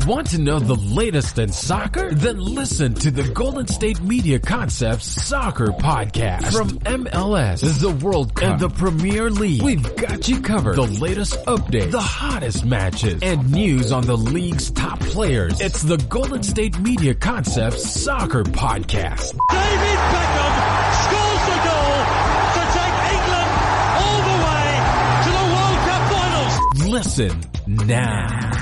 Want to know the latest in soccer? Then listen to the Golden State Media Concepts Soccer Podcast. From MLS, the World Cup, and the Premier League, we've got you covered. The latest updates, the hottest matches, and news on the league's top players. It's the Golden State Media Concepts Soccer Podcast. David Beckham scores the goal to take England all the way to the World Cup finals. Listen now.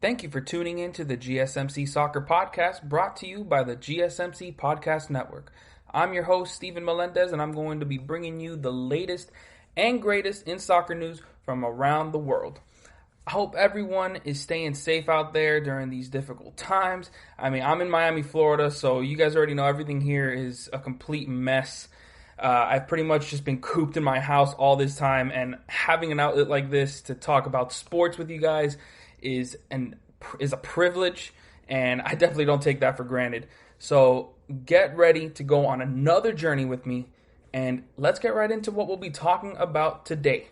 Thank you for tuning in to the GSMC Soccer Podcast, brought to you by the GSMC Podcast Network. I'm your host, Steven Melendez, and I'm going to be bringing you the latest and greatest in soccer news from around the world. I hope everyone is staying safe out there during these difficult times. I mean, I'm in Miami, Florida, so you guys already know everything here is a complete mess. I've pretty much just been cooped in my house all this time, and having an outlet like this to talk about sports with you guys is a privilege, and I definitely don't take that for granted. So get ready to go on another journey with me, and let's get right into what we'll be talking about today.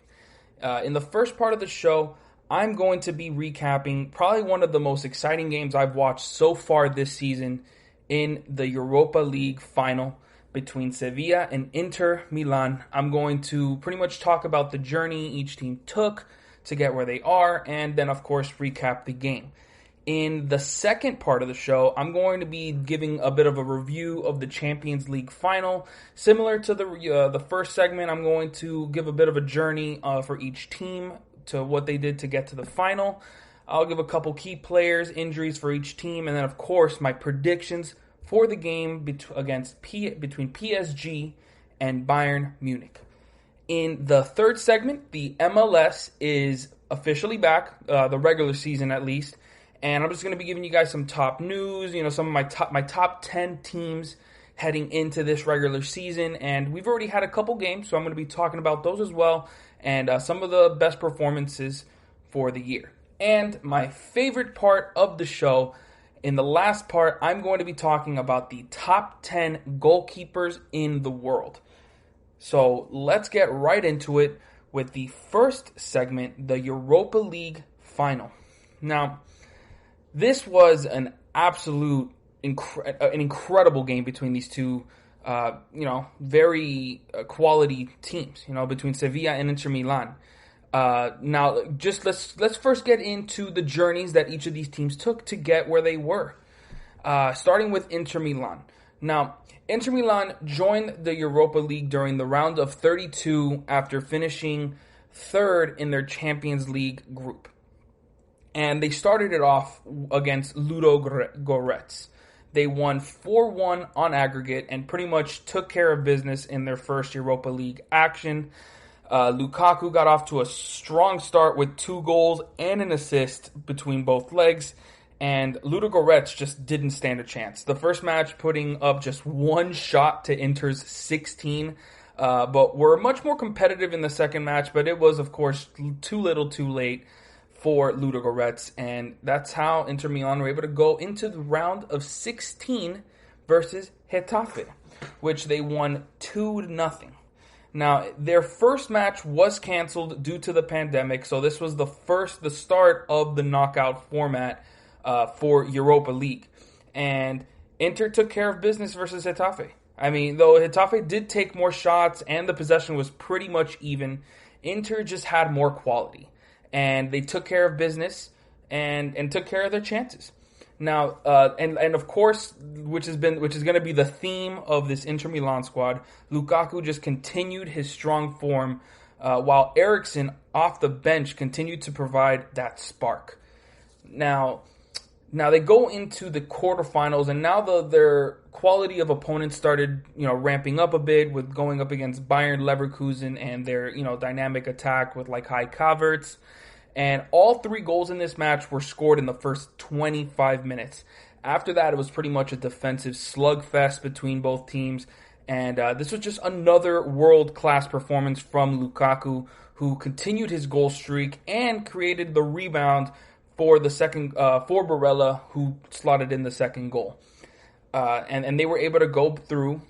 In the first part of the show, I'm going to be recapping probably one of the most exciting games I've watched so far this season in the Europa League Final between Sevilla and Inter Milan. I'm going to pretty much talk about the journey each team took to get where they are, and then, of course, recap the game. In the second part of the show, I'm going to be giving a bit of a review of the Champions League final. Similar to the first segment, I'm going to give a bit of a journey for each team to what they did to get to the final. I'll give a couple key players, injuries for each team, and then, of course, my predictions for the game between PSG and Bayern Munich. In the third segment, the MLS is officially back, the regular season at least, and I'm just going to be giving you guys some top news, some of my top 10 teams heading into this regular season, and we've already had a couple games, so I'm going to be talking about those as well, and some of the best performances for the year. And my favorite part of the show, in the last part, I'm going to be talking about the top 10 goalkeepers in the world. So let's get right into it with the first segment, the Europa League Final. Now, this was an absolute incredible game between these two, very quality teams, between Sevilla and Inter Milan. Now, just let's first get into the journeys that each of these teams took to get where they were. Starting with Inter Milan. Now, Inter Milan joined the Europa League during the round of 32 after finishing third in their Champions League group. And they started it off against Ludogorets. They won 4-1 on aggregate and pretty much took care of business in their first Europa League action. Lukaku got off to a strong start with 2 goals and an assist between both legs. And Ludogorets just didn't stand a chance. The first match putting up just 1 shot to Inter's 16, but were much more competitive in the second match, but it was, of course, too little too late for Ludogorets, and that's how Inter Milan were able to go into the round of 16 versus Getafe, which they won 2-0. Now, their first match was canceled due to the pandemic, so this was the start of the knockout format for Europa League. And Inter took care of business versus Getafe. I mean, though Getafe did take more shots and the possession was pretty much even, Inter just had more quality. And they took care of business and took care of their chances. Now, and of course, which is going to be the theme of this Inter Milan squad, Lukaku just continued his strong form, while Eriksen off the bench continued to provide that spark. Now they go into the quarterfinals, and now their quality of opponents started, ramping up a bit with going up against Bayern Leverkusen and their, dynamic attack with like Kai Havertz. And all 3 goals in this match were scored in the first 25 minutes. After that, it was pretty much a defensive slugfest between both teams. And this was just another world-class performance from Lukaku, who continued his goal streak and created the rebound for the second for Barella, who slotted in the second goal. And they were able to go through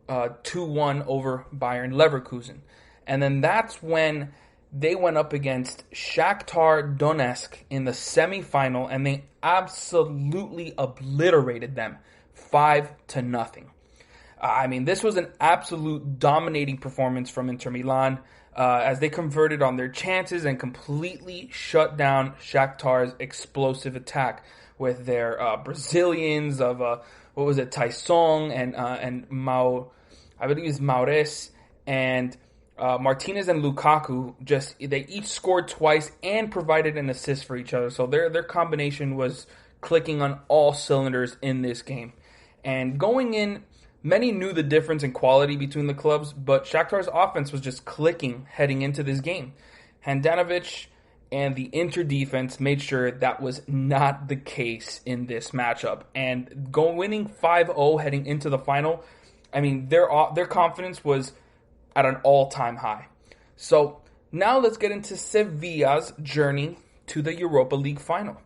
2-1 over Bayern Leverkusen. And then that's when they went up against Shakhtar Donetsk in the semifinal, and they absolutely obliterated them 5-0. I mean, this was an absolute dominating performance from Inter Milan as they converted on their chances and completely shut down Shakhtar's explosive attack with their Brazilians of Taisong and I believe it's Maures and Martinez and Lukaku. They each scored twice and provided an assist for each other. So their combination was clicking on all cylinders in this game. And going in, many knew the difference in quality between the clubs, but Shakhtar's offense was just clicking heading into this game. Handanovic and the Inter defense made sure that was not the case in this matchup. And winning 5-0 heading into the final, I mean, their confidence was at an all-time high. So now let's get into Sevilla's journey to the Europa League Final.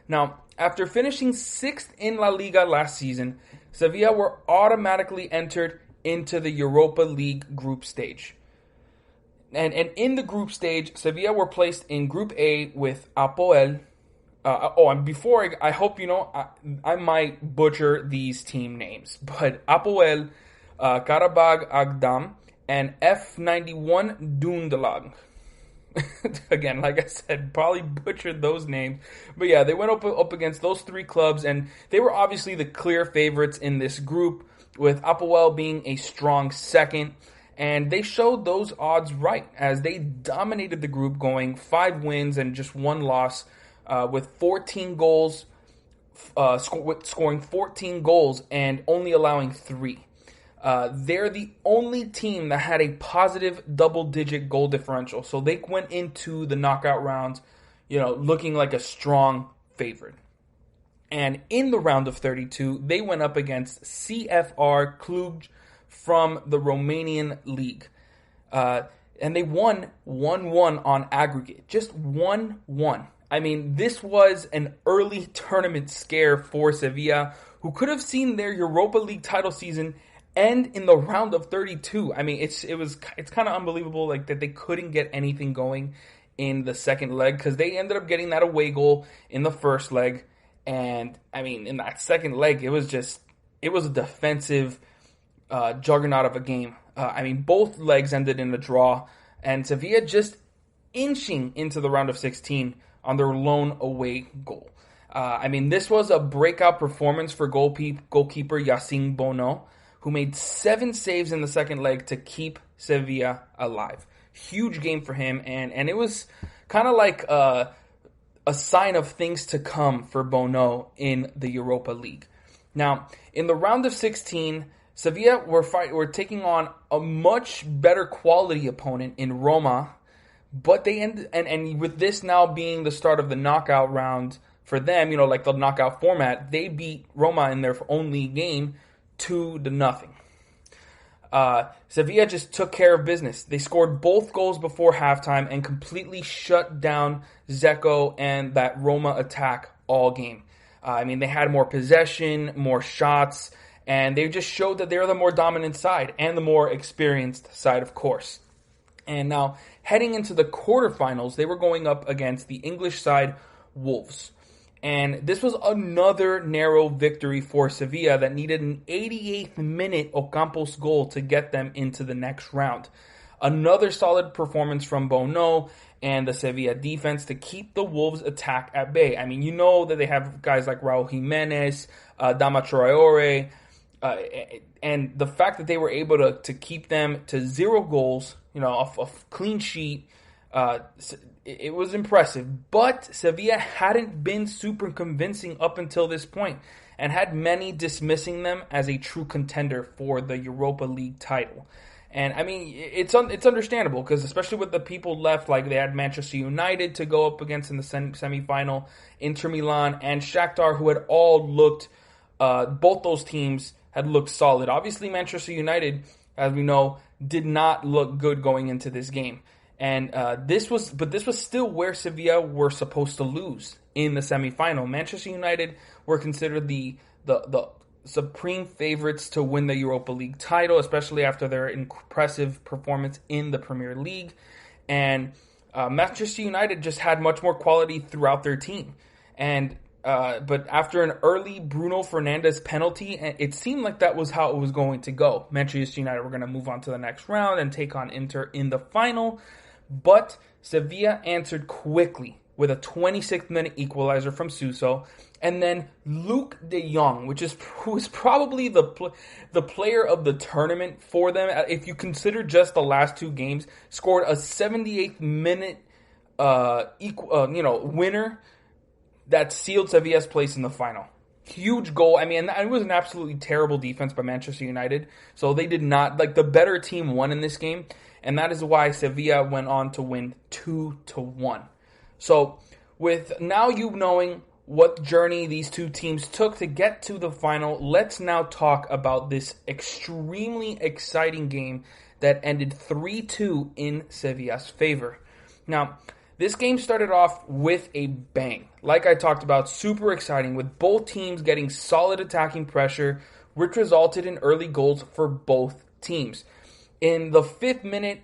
Now, after finishing 6th in La Liga last season, Sevilla were automatically entered into the Europa League group stage. And in the group stage, Sevilla were placed in Group A with Apoel. And before, I hope you know, I might butcher these team names. But Apoel, Karabag Agdam, and F91 Dundelag. Again, like I said, probably butchered those names. But yeah, they went up against those 3 clubs, and they were obviously the clear favorites in this group, with Apoel being a strong second. And they showed those odds right, as they dominated the group, going 5 wins and just 1 loss, with 14 goals, scoring 14 goals and only allowing 3. They're the only team that had a positive double-digit goal differential. So they went into the knockout rounds, looking like a strong favorite. And in the round of 32, they went up against CFR Cluj from the Romanian league. And they won 1-1 on aggregate. Just 1-1. I mean, this was an early tournament scare for Sevilla, who could have seen their Europa League title season end in the round of 32. I mean, it's kind of unbelievable that they couldn't get anything going in the second leg, because they ended up getting that away goal in the first leg. And I mean, in that second leg, it was a defensive juggernaut of a game. I mean, both legs ended in a draw, and Sevilla just inching into the round of 16 on their lone away goal. I mean, this was a breakout performance for goalkeeper Yacine Bono, who made 7 saves in the second leg to keep Sevilla alive. Huge game for him, and it was kind of like a sign of things to come for Bono in the Europa League. Now, in the round of 16, Sevilla were taking on a much better quality opponent in Roma, but they and with this now being the start of the knockout round for them, like the knockout format, they beat Roma in their only game 2-0. Sevilla just took care of business. They scored both goals before halftime and completely shut down Zeko and that Roma attack all game. I mean, they had more possession, more shots, and they just showed that they're the more dominant side and the more experienced side, of course. And now, heading into the quarterfinals, they were going up against the English side, Wolves. And this was another narrow victory for Sevilla that needed an 88th minute Ocampos goal to get them into the next round. Another solid performance from Bono and the Sevilla defense to keep the Wolves' attack at bay. I mean, you know that they have guys like Raul Jimenez, Dama Traore, and the fact that they were able to keep them to 0 goals, a clean sheet, it was impressive. But Sevilla hadn't been super convincing up until this point, and had many dismissing them as a true contender for the Europa League title. And I mean, it's understandable because especially with the people left, like they had Manchester United to go up against in the semifinal, Inter Milan and Shakhtar, who had all looked, both those teams had looked solid. Obviously, Manchester United, as we know, did not look good going into this game. And this was still where Sevilla were supposed to lose in the semifinal. Manchester United were considered the supreme favorites to win the Europa League title, especially after their impressive performance in the Premier League. And Manchester United just had much more quality throughout their team. And but after an early Bruno Fernandes penalty, it seemed like that was how it was going to go. Manchester United were going to move on to the next round and take on Inter in the final. But Sevilla answered quickly with a 26th minute equalizer from Suso, and then Luke de Jong, who is probably the player of the tournament for them, if you consider just the last two games, scored a 78th minute winner that sealed Sevilla's place in the final. Huge goal. I mean, it was an absolutely terrible defense by Manchester United, so they did not, the better team won in this game, and that is why Sevilla went on to win 2-1. So, with now you knowing what journey these two teams took to get to the final, let's now talk about this extremely exciting game that ended 3-2 in Sevilla's favor. Now, this game started off with a bang. Like I talked about, super exciting, with both teams getting solid attacking pressure, which resulted in early goals for both teams. In the 5th minute,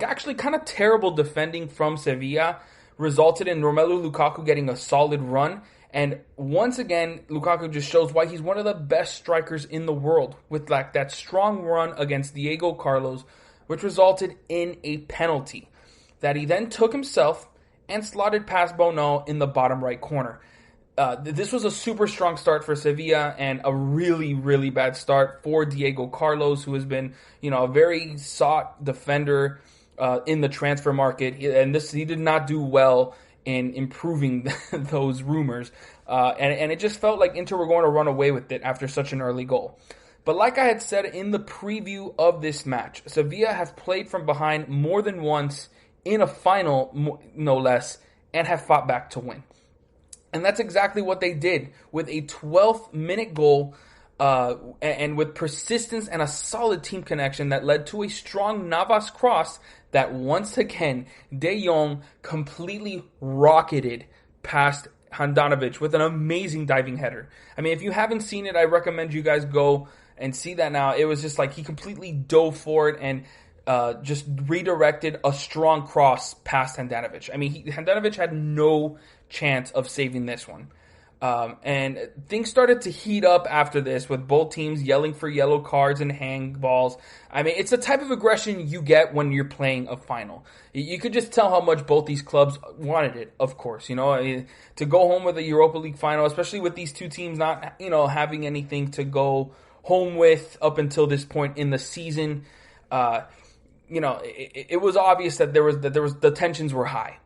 actually kind of terrible defending from Sevilla resulted in Romelu Lukaku getting a solid run. And once again, Lukaku just shows why he's one of the best strikers in the world with that strong run against Diego Carlos, which resulted in a penalty that he then took himself and slotted past Bono in the bottom right corner. This was a super strong start for Sevilla and a really, really bad start for Diego Carlos, who has been, a very sought defender in the transfer market. And he did not do well in improving those rumors. And it just felt like Inter were going to run away with it after such an early goal. But like I had said in the preview of this match, Sevilla have played from behind more than once in a final, no less, and have fought back to win. And that's exactly what they did with a 12th minute goal and with persistence and a solid team connection that led to a strong Navas cross that once again De Jong completely rocketed past Handanovic with an amazing diving header. I mean, if you haven't seen it, I recommend you guys go and see that now. It was just like he completely dove for it and just redirected a strong cross past Handanovic. I mean, Handanovic had no chance of saving this one. And things started to heat up after this with both teams yelling for yellow cards and handballs. I mean, it's the type of aggression you get when you're playing a final. You could just tell how much both these clubs wanted it, of course. I mean, to go home with a Europa League final, especially with these two teams not, having anything to go home with up until this point in the season. It was obvious that the tensions were high.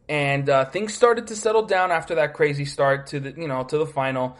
And things started to settle down after that crazy start to the final,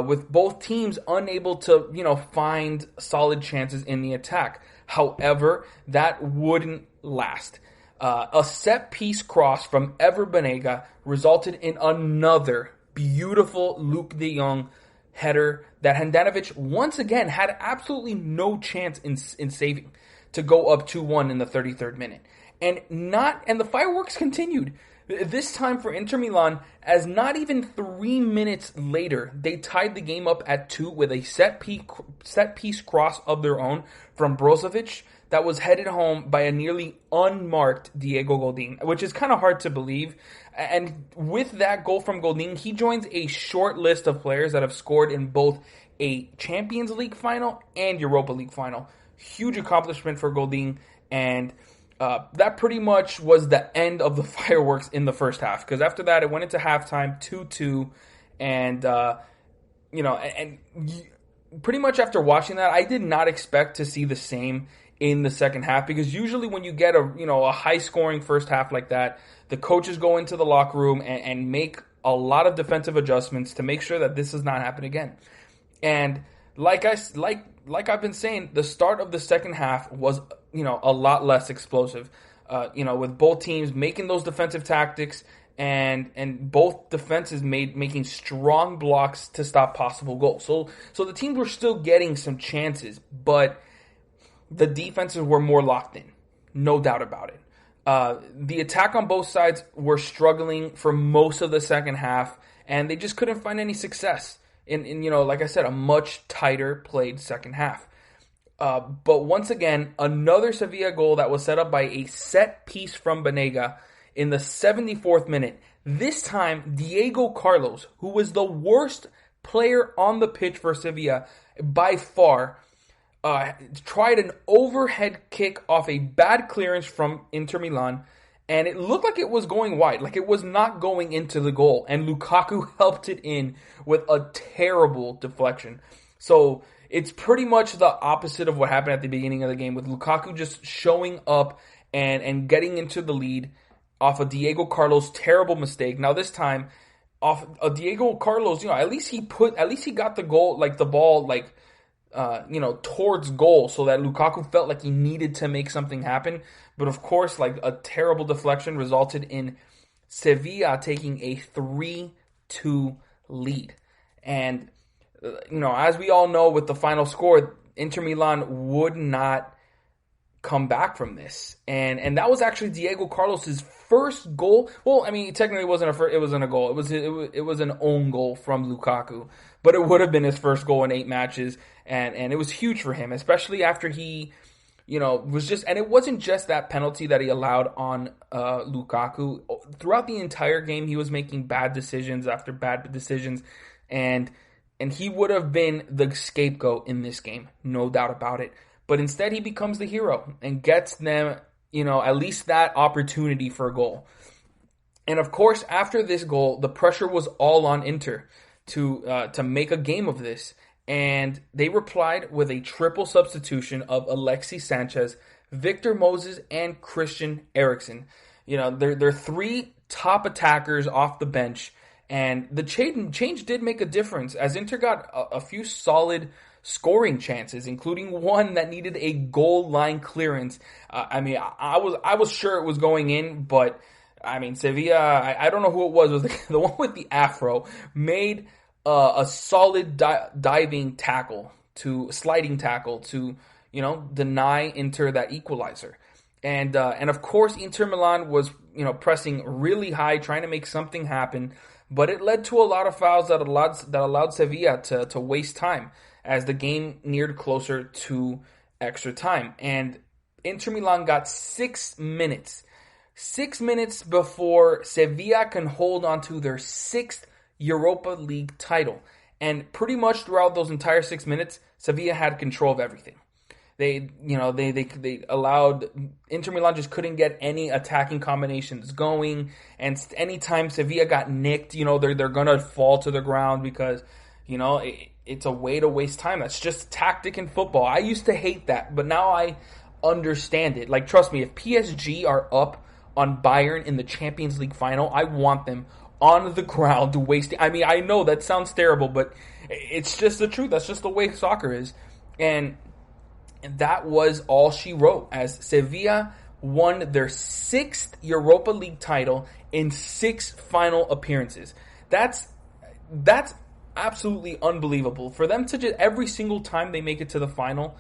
with both teams unable to find solid chances in the attack. However, that wouldn't last. A set piece cross from Ever Banega resulted in another beautiful Luke de Jong header that Handanovic once again had absolutely no chance in saving to go up 2-1 in the 33rd minute. And the fireworks continued. This time for Inter Milan, as not even 3 minutes later, they tied the game up at 2 with a set piece cross of their own from Brozovic that was headed home by a nearly unmarked Diego Godin, which is kind of hard to believe. And with that goal from Godin, he joins a short list of players that have scored in both a Champions League final and Europa League final. Huge accomplishment for Godin, and that pretty much was the end of the fireworks in the first half, because after that it went into halftime 2-2, and pretty much after watching that, I did not expect to see the same in the second half, because usually when you get a high scoring first half like that, the coaches go into the locker room and make a lot of defensive adjustments to make sure that this does not happen again. And like like I've been saying, the start of the second half was, a lot less explosive. With both teams making those defensive tactics and both defenses making strong blocks to stop possible goals. So the teams were still getting some chances, but the defenses were more locked in, no doubt about it. The attack on both sides were struggling for most of the second half, and they just couldn't find any success in like I said, a much tighter played second half. But once again, another Sevilla goal that was set up by a set piece from Banega in the 74th minute. This time, Diego Carlos, who was the worst player on the pitch for Sevilla by far, tried an overhead kick off a bad clearance from Inter Milan, and it looked like it was going wide, like it was not going into the goal, and Lukaku helped it in with a terrible deflection. So it's pretty much the opposite of what happened at the beginning of the game, with Lukaku just showing up and getting into the lead off of Diego Carlos' terrible mistake. Now this time, off of Diego Carlos, at least he got the goal, like the ball, like towards goal, so that Lukaku felt like he needed to make something happen. But of course, like a terrible deflection resulted in Sevilla taking a 3-2 lead. And as we all know, with the final score, Inter Milan would not come back from this, and that was actually Diego Carlos's first goal. Well, I mean, technically it wasn't a goal. It was an own goal from Lukaku, but it would have been his first goal in 8 matches, and it was huge for him, especially after he, was just, and it wasn't just that penalty that he allowed on Lukaku. Throughout the entire game, he was making bad decisions after bad decisions, and he would have been the scapegoat in this game, no doubt about it. But instead, he becomes the hero and gets them, at least that opportunity for a goal. And of course, after this goal, the pressure was all on Inter to make a game of this. And they replied with a triple substitution of Alexis Sanchez, Victor Moses, and Christian Eriksen. They're 3 top attackers off the bench. And the change did make a difference, as Inter got a few solid scoring chances, including one that needed a goal line clearance. I was sure it was going in, but Sevilla, I don't know who it was the one with the afro, made a solid sliding tackle to deny Inter that equalizer. And of course, Inter Milan was pressing really high, trying to make something happen, but it led to a lot of fouls that allowed Sevilla to waste time as the game neared closer to extra time. And Inter Milan got 6 minutes. 6 minutes before Sevilla can hold on to their 6th Europa League title. And pretty much throughout those entire 6 minutes, Sevilla had control of everything. They allowed, Inter Milan just couldn't get any attacking combinations going. And anytime Sevilla got nicked, they're going to fall to the ground because, it's a way to waste time. That's just tactic in football. I used to hate that, but now I understand it. Like, trust me, if PSG are up on Bayern in the Champions League final, I want them on the ground to waste. I know that sounds terrible, but it's just the truth. That's just the way soccer is. And that was all she wrote, as Sevilla won their 6th Europa League title in 6 final appearances. That's absolutely unbelievable. For them to just, every single time they make it to the final,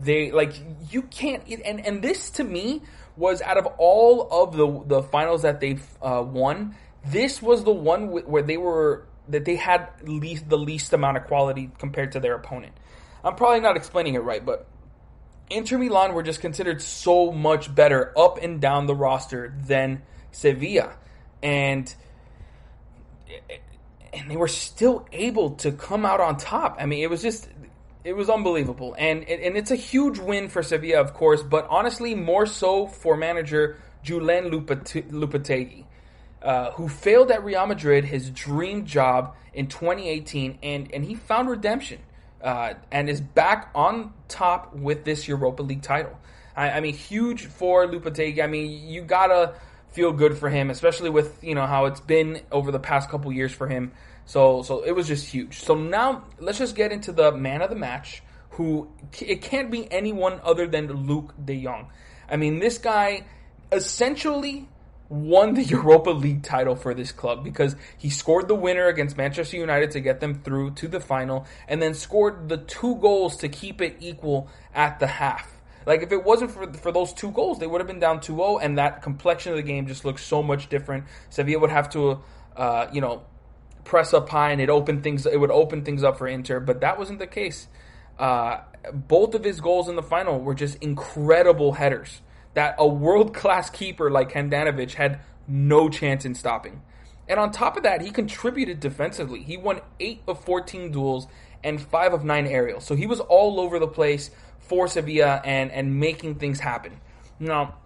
you can't, and this to me was, out of all of the finals that they've won, this was the one where they had the least amount of quality compared to their opponent. I'm probably not explaining it right, but Inter Milan were just considered so much better up and down the roster than Sevilla. And they were still able to come out on top. It was unbelievable. And it's a huge win for Sevilla, of course, but honestly, more so for manager Julen Lopetegui, who failed at Real Madrid, his dream job in 2018, and he found redemption. And is back on top with this Europa League title. Huge for Lopetegui. You gotta feel good for him, especially with how it's been over the past couple years for him. So it was just huge. So now let's just get into the man of the match, who it can't be anyone other than Luuk de Jong. I mean, this guy essentially won the Europa League title for this club because he scored the winner against Manchester United to get them through to the final, and then scored the 2 goals to keep it equal at the half. Like, if it wasn't for those 2 goals, they would have been down 2-0, and that complexion of the game just looks so much different. Sevilla would have to, press up high, and it would open things up for Inter, but that wasn't the case. Both of his goals in the final were just incredible headers that a world-class keeper like Handanovic had no chance in stopping. And on top of that, he contributed defensively. He won 8 of 14 duels and 5 of 9 aerials. So he was all over the place for Sevilla and making things happen. Now,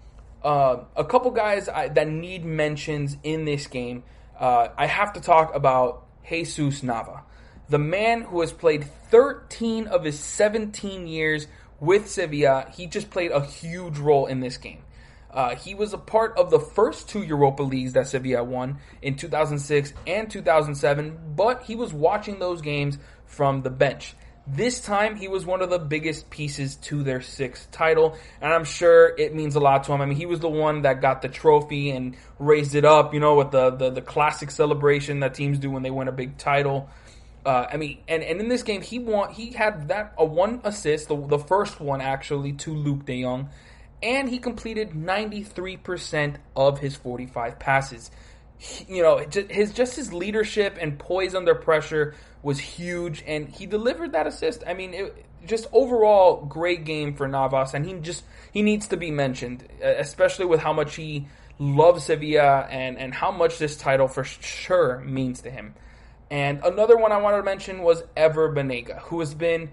a couple guys that need mentions in this game. I have to talk about Jesus Nava, the man who has played 13 of his 17 years with Sevilla. He just played a huge role in this game. He was a part of the first 2 Europa Leagues that Sevilla won in 2006 and 2007, but he was watching those games from the bench. This time, he was one of the biggest pieces to their 6th title, and I'm sure it means a lot to him. I mean, he was the one that got the trophy and raised it up, with the classic celebration that teams do when they win a big title. And in this game, he had a 1 assist, the first one actually, to Luuk de Jong, and he completed 93% of his 45 passes. His leadership and poise under pressure was huge, and he delivered that assist. I mean, just overall great game for Navas, and he needs to be mentioned, especially with how much he loves Sevilla and how much this title for sure means to him. And another one I wanted to mention was Ever Banega, who has been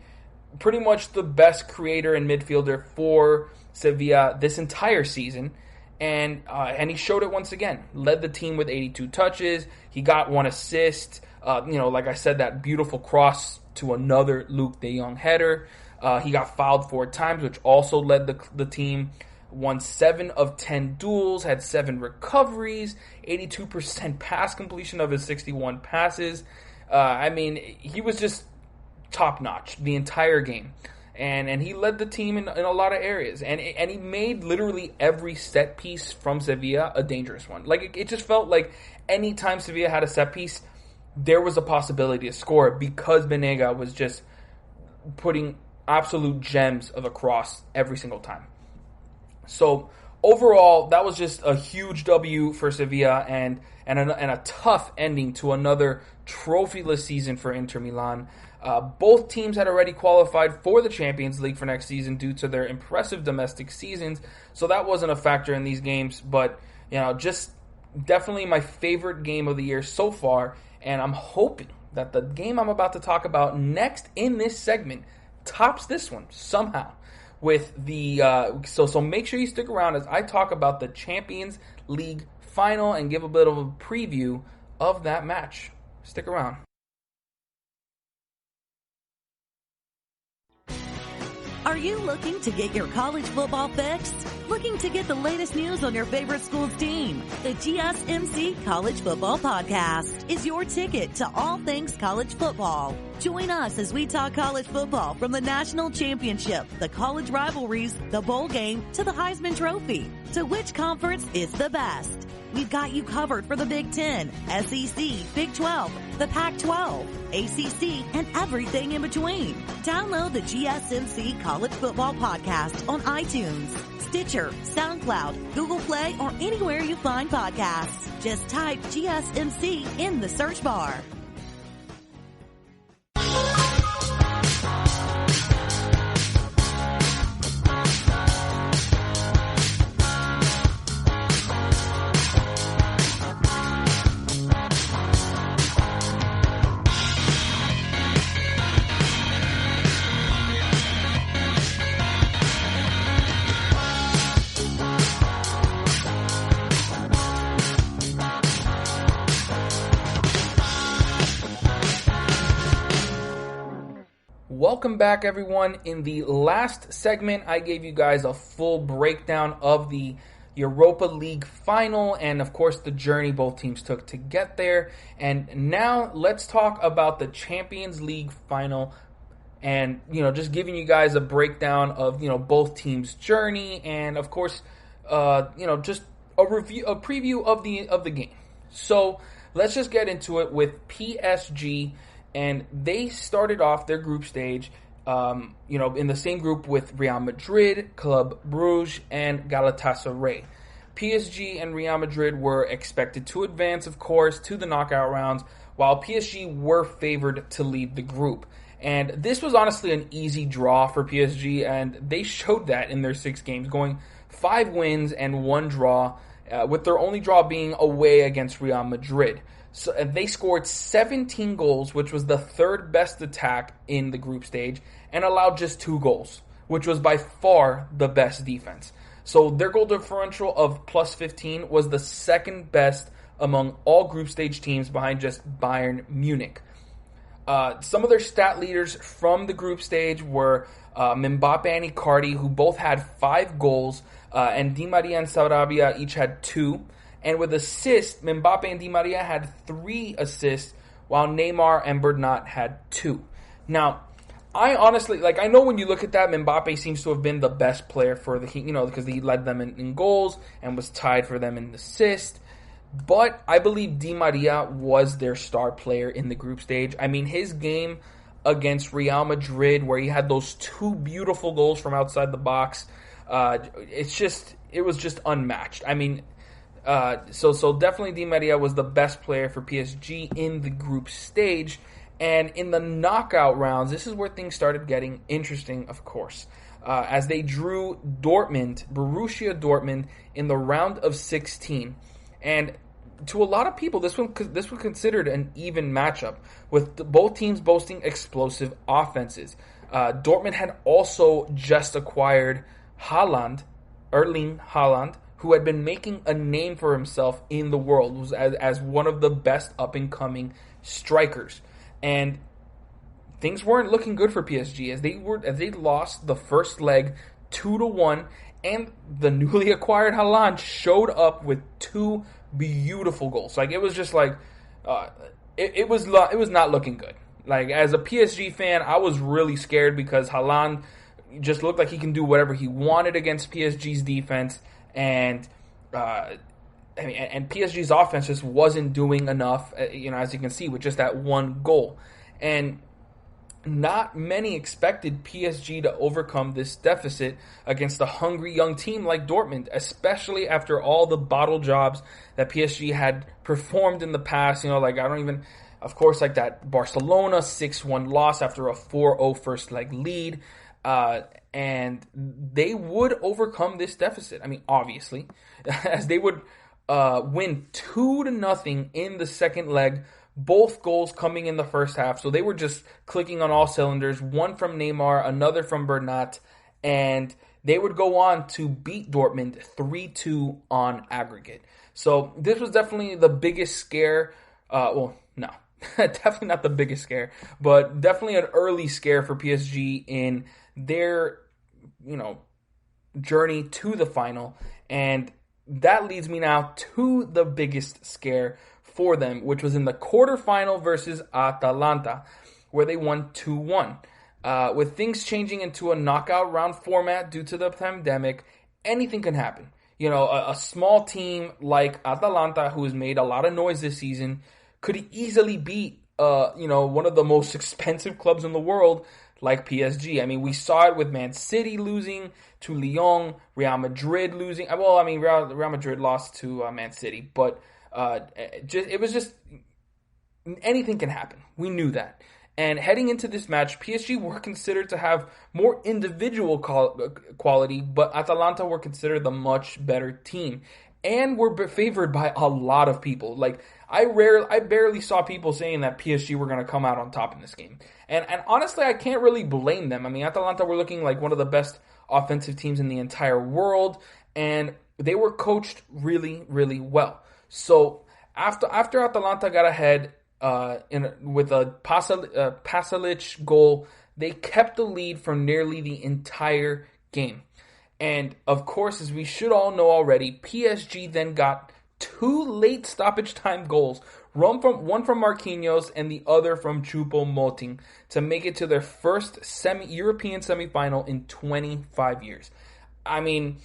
pretty much the best creator and midfielder for Sevilla this entire season. And he showed it once again. Led the team with 82 touches. He got 1 assist. Like I said, that beautiful cross to another Luuk de Jong header. He got fouled 4 times, which also led the team. Won 7 of 10 duels, had 7 recoveries, 82% pass completion of his 61 passes. He was just top-notch the entire game. And he led the team in a lot of areas. And he made literally every set piece from Sevilla a dangerous one. Like, it just felt like any time Sevilla had a set piece, there was a possibility to score because Banega was just putting absolute gems of a cross every single time. So overall, that was just a huge W for Sevilla and a tough ending to another trophyless season for Inter Milan. Both teams had already qualified for the Champions League for next season due to their impressive domestic seasons, so that wasn't a factor in these games. But just definitely my favorite game of the year so far, and I'm hoping that the game I'm about to talk about next in this segment tops this one somehow. With the so make sure you stick around as I talk about the Champions League final and give a bit of a preview of that match. Stick around. Are you looking to get your college football fix? Looking to get the latest news on your favorite school's team? The GSMC College Football Podcast is your ticket to all things college football. Join us as we talk college football from the national championship, the college rivalries, the bowl game, to the Heisman Trophy. To which conference is the best? We've got you covered for the Big Ten, SEC, Big 12, the Pac-12, ACC, and everything in between. Download the GSMC College Football Podcast on iTunes, Stitcher, SoundCloud, Google Play, or anywhere you find podcasts. Just type GSMC in the search bar. Welcome back, everyone. In the last segment, I gave you guys a full breakdown of the Europa League Final and, of course, the journey both teams took to get there. And now let's talk about the Champions League Final and, just giving you guys a breakdown of, both teams' journey, and of course, just a preview of the game. So let's just get into it with PSG, and they started off their group stage, in the same group with Real Madrid, Club Brugge, and Galatasaray. PSG and Real Madrid were expected to advance, of course, to the knockout rounds, while PSG were favored to lead the group. And this was honestly an easy draw for PSG, and they showed that in their 6 games, going 5 wins and 1 draw, with their only draw being away against Real Madrid. So they scored 17 goals, which was the 3rd best attack in the group stage, and allowed just 2 goals, which was by far the best defense. So their goal differential of plus 15 was the 2nd best among all group stage teams, behind just Bayern Munich. Some of their stat leaders from the group stage were Mbappe and Icardi, who both had 5 goals, and Di Maria and Sarabia each had 2. And with assists, Mbappe and Di Maria had 3 assists, while Neymar and Bernat had 2. Now, I honestly, I know when you look at that, Mbappe seems to have been the best player for the, because he led them in goals and was tied for them in assists. But I believe Di Maria was their star player in the group stage. I mean, his game against Real Madrid, where he had those 2 beautiful goals from outside the box, it was just unmatched. I mean, so definitely Di Maria was the best player for PSG in the group stage. And in the knockout rounds, this is where things started getting interesting, of course, as they drew Borussia Dortmund, in the round of 16. And to a lot of people, this was considered an even matchup, with both teams boasting explosive offenses. Dortmund had also just acquired Erling Haaland, who had been making a name for himself in the world as one of the best up-and-coming strikers. And things weren't looking good for PSG as they lost the first leg 2-1. And the newly acquired Haaland showed up with 2 beautiful goals. It was just it was not looking good. As a PSG fan, I was really scared because Haaland just looked like he can do whatever he wanted against PSG's defense, and PSG's offense just wasn't doing enough. As you can see, with just that 1 goal, and not many expected PSG to overcome this deficit against a hungry young team like Dortmund, especially after all the bottle jobs that PSG had performed in the past. Of course, that Barcelona 6-1 loss after a 4-0 first leg lead. And they would overcome this deficit. I mean, obviously, as they would win 2-0 in the second leg, both goals coming in the first half. So they were just clicking on all cylinders, one from Neymar, another from Bernat, and they would go on to beat Dortmund 3-2 on aggregate. So this was definitely the biggest scare. Definitely not the biggest scare, but definitely an early scare for PSG in their, journey to the final. And that leads me now to the biggest scare for them, which was in the quarterfinal versus Atalanta, where they won 2-1. With things changing into a knockout round format due to the pandemic, anything can happen. A small team like Atalanta, who has made a lot of noise this season, could easily beat, one of the most expensive clubs in the world, like PSG. I mean, we saw it with Man City losing to Lyon, Real Madrid losing. Real Madrid lost to Man City, but it was just anything can happen. We knew that. And heading into this match, PSG were considered to have more individual quality, but Atalanta were considered the much better team and were favored by a lot of people. I barely saw people saying that PSG were going to come out on top in this game. And honestly, I can't really blame them. I mean, Atalanta were looking like one of the best offensive teams in the entire world, and they were coached really, really well. So after Atalanta got ahead with a Pasalic goal, they kept the lead for nearly the entire game. And of course, as we should all know already, PSG then got 2 late stoppage time goals one from Marquinhos and the other from Choupo-Moting to make it to their first European semifinal in 25 years. I mean,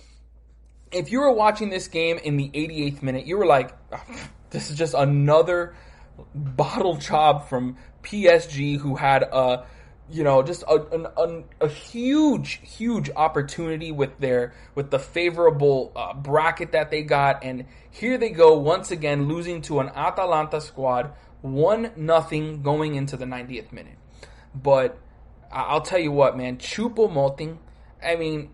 if you were watching this game in the 88th minute, you were like, oh, this is just another bottle job from PSG, who had a huge opportunity with the favorable bracket that they got, and here they go once again losing to an Atalanta squad 1-0 going into the 90th minute. But I'll tell you what, man, Choupo-Moting, I mean,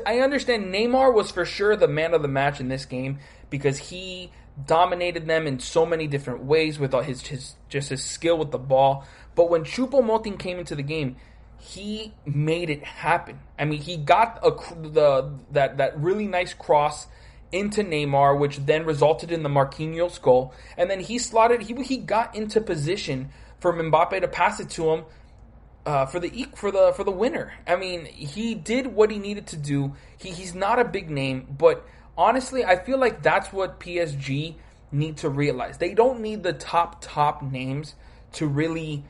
I understand Neymar was for sure the man of the match in this game because he dominated them in so many different ways with all his skill with the ball. But when Choupo-Moting came into the game, he made it happen. I mean, he got that really nice cross into Neymar, which then resulted in the Marquinhos goal, and then he got into position for Mbappe to pass it to him for the winner. I mean, he did what he needed to do. He's not a big name, but honestly, I feel like that's what PSG need to realize. They don't need the top names to really,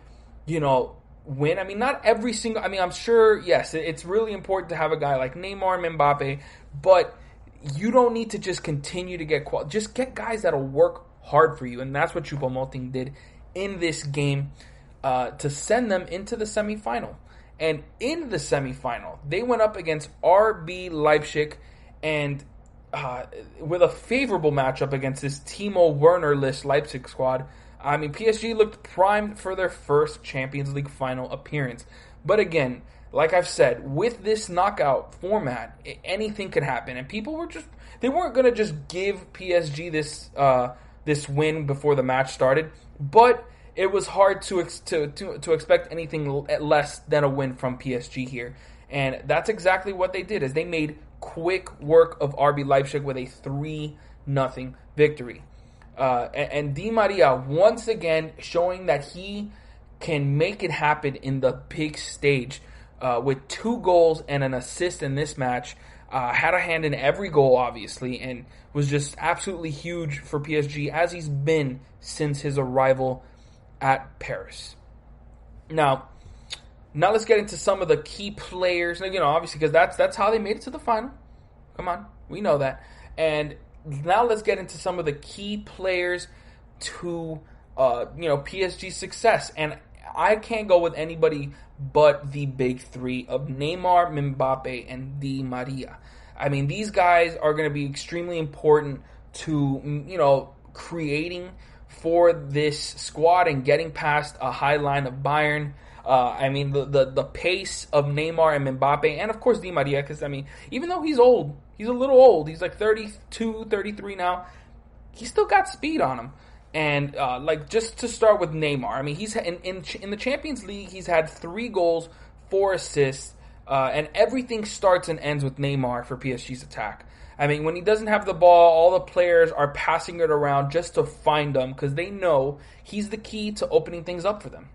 win. I mean, not every single... I mean, I'm sure, yes, it's really important to have a guy like Neymar and Mbappe, but you don't need to just continue to get... Just get guys that'll work hard for you, and that's what Choupo-Moting did in this game to send them into the semifinal. And in the semifinal, they went up against RB Leipzig, and with a favorable matchup against this Timo Werner-less Leipzig squad. I mean, PSG looked primed for their first Champions League final appearance. But again, like I've said, with this knockout format, anything could happen. And people weren't going to just give PSG this win before the match started. But it was hard to expect anything less than a win from PSG here. And that's exactly what they did, is they made quick work of RB Leipzig with a 3-0 victory. And Di Maria, once again, showing that he can make it happen in the big stage with 2 goals and an assist in this match. Had a hand in every goal, obviously, and was just absolutely huge for PSG, as he's been since his arrival at Paris. Now let's get into some of the key players. Obviously, because that's how they made it to the final. Come on, we know that. And now let's get into some of the key players to PSG's success. And I can't go with anybody but the big three of Neymar, Mbappe, and Di Maria. I mean, these guys are going to be extremely important to, creating for this squad and getting past a high line of Bayern. I mean, the pace of Neymar and Mbappe, and of course Di Maria, because, I mean, even though he's old, he's a little old, he's like 32, 33 now, he's still got speed on him. And, just to start with Neymar, I mean, he's in the Champions League, he's had 3 goals, 4 assists, and everything starts and ends with Neymar for PSG's attack. I mean, when he doesn't have the ball, all the players are passing it around just to find him, because they know he's the key to opening things up for them.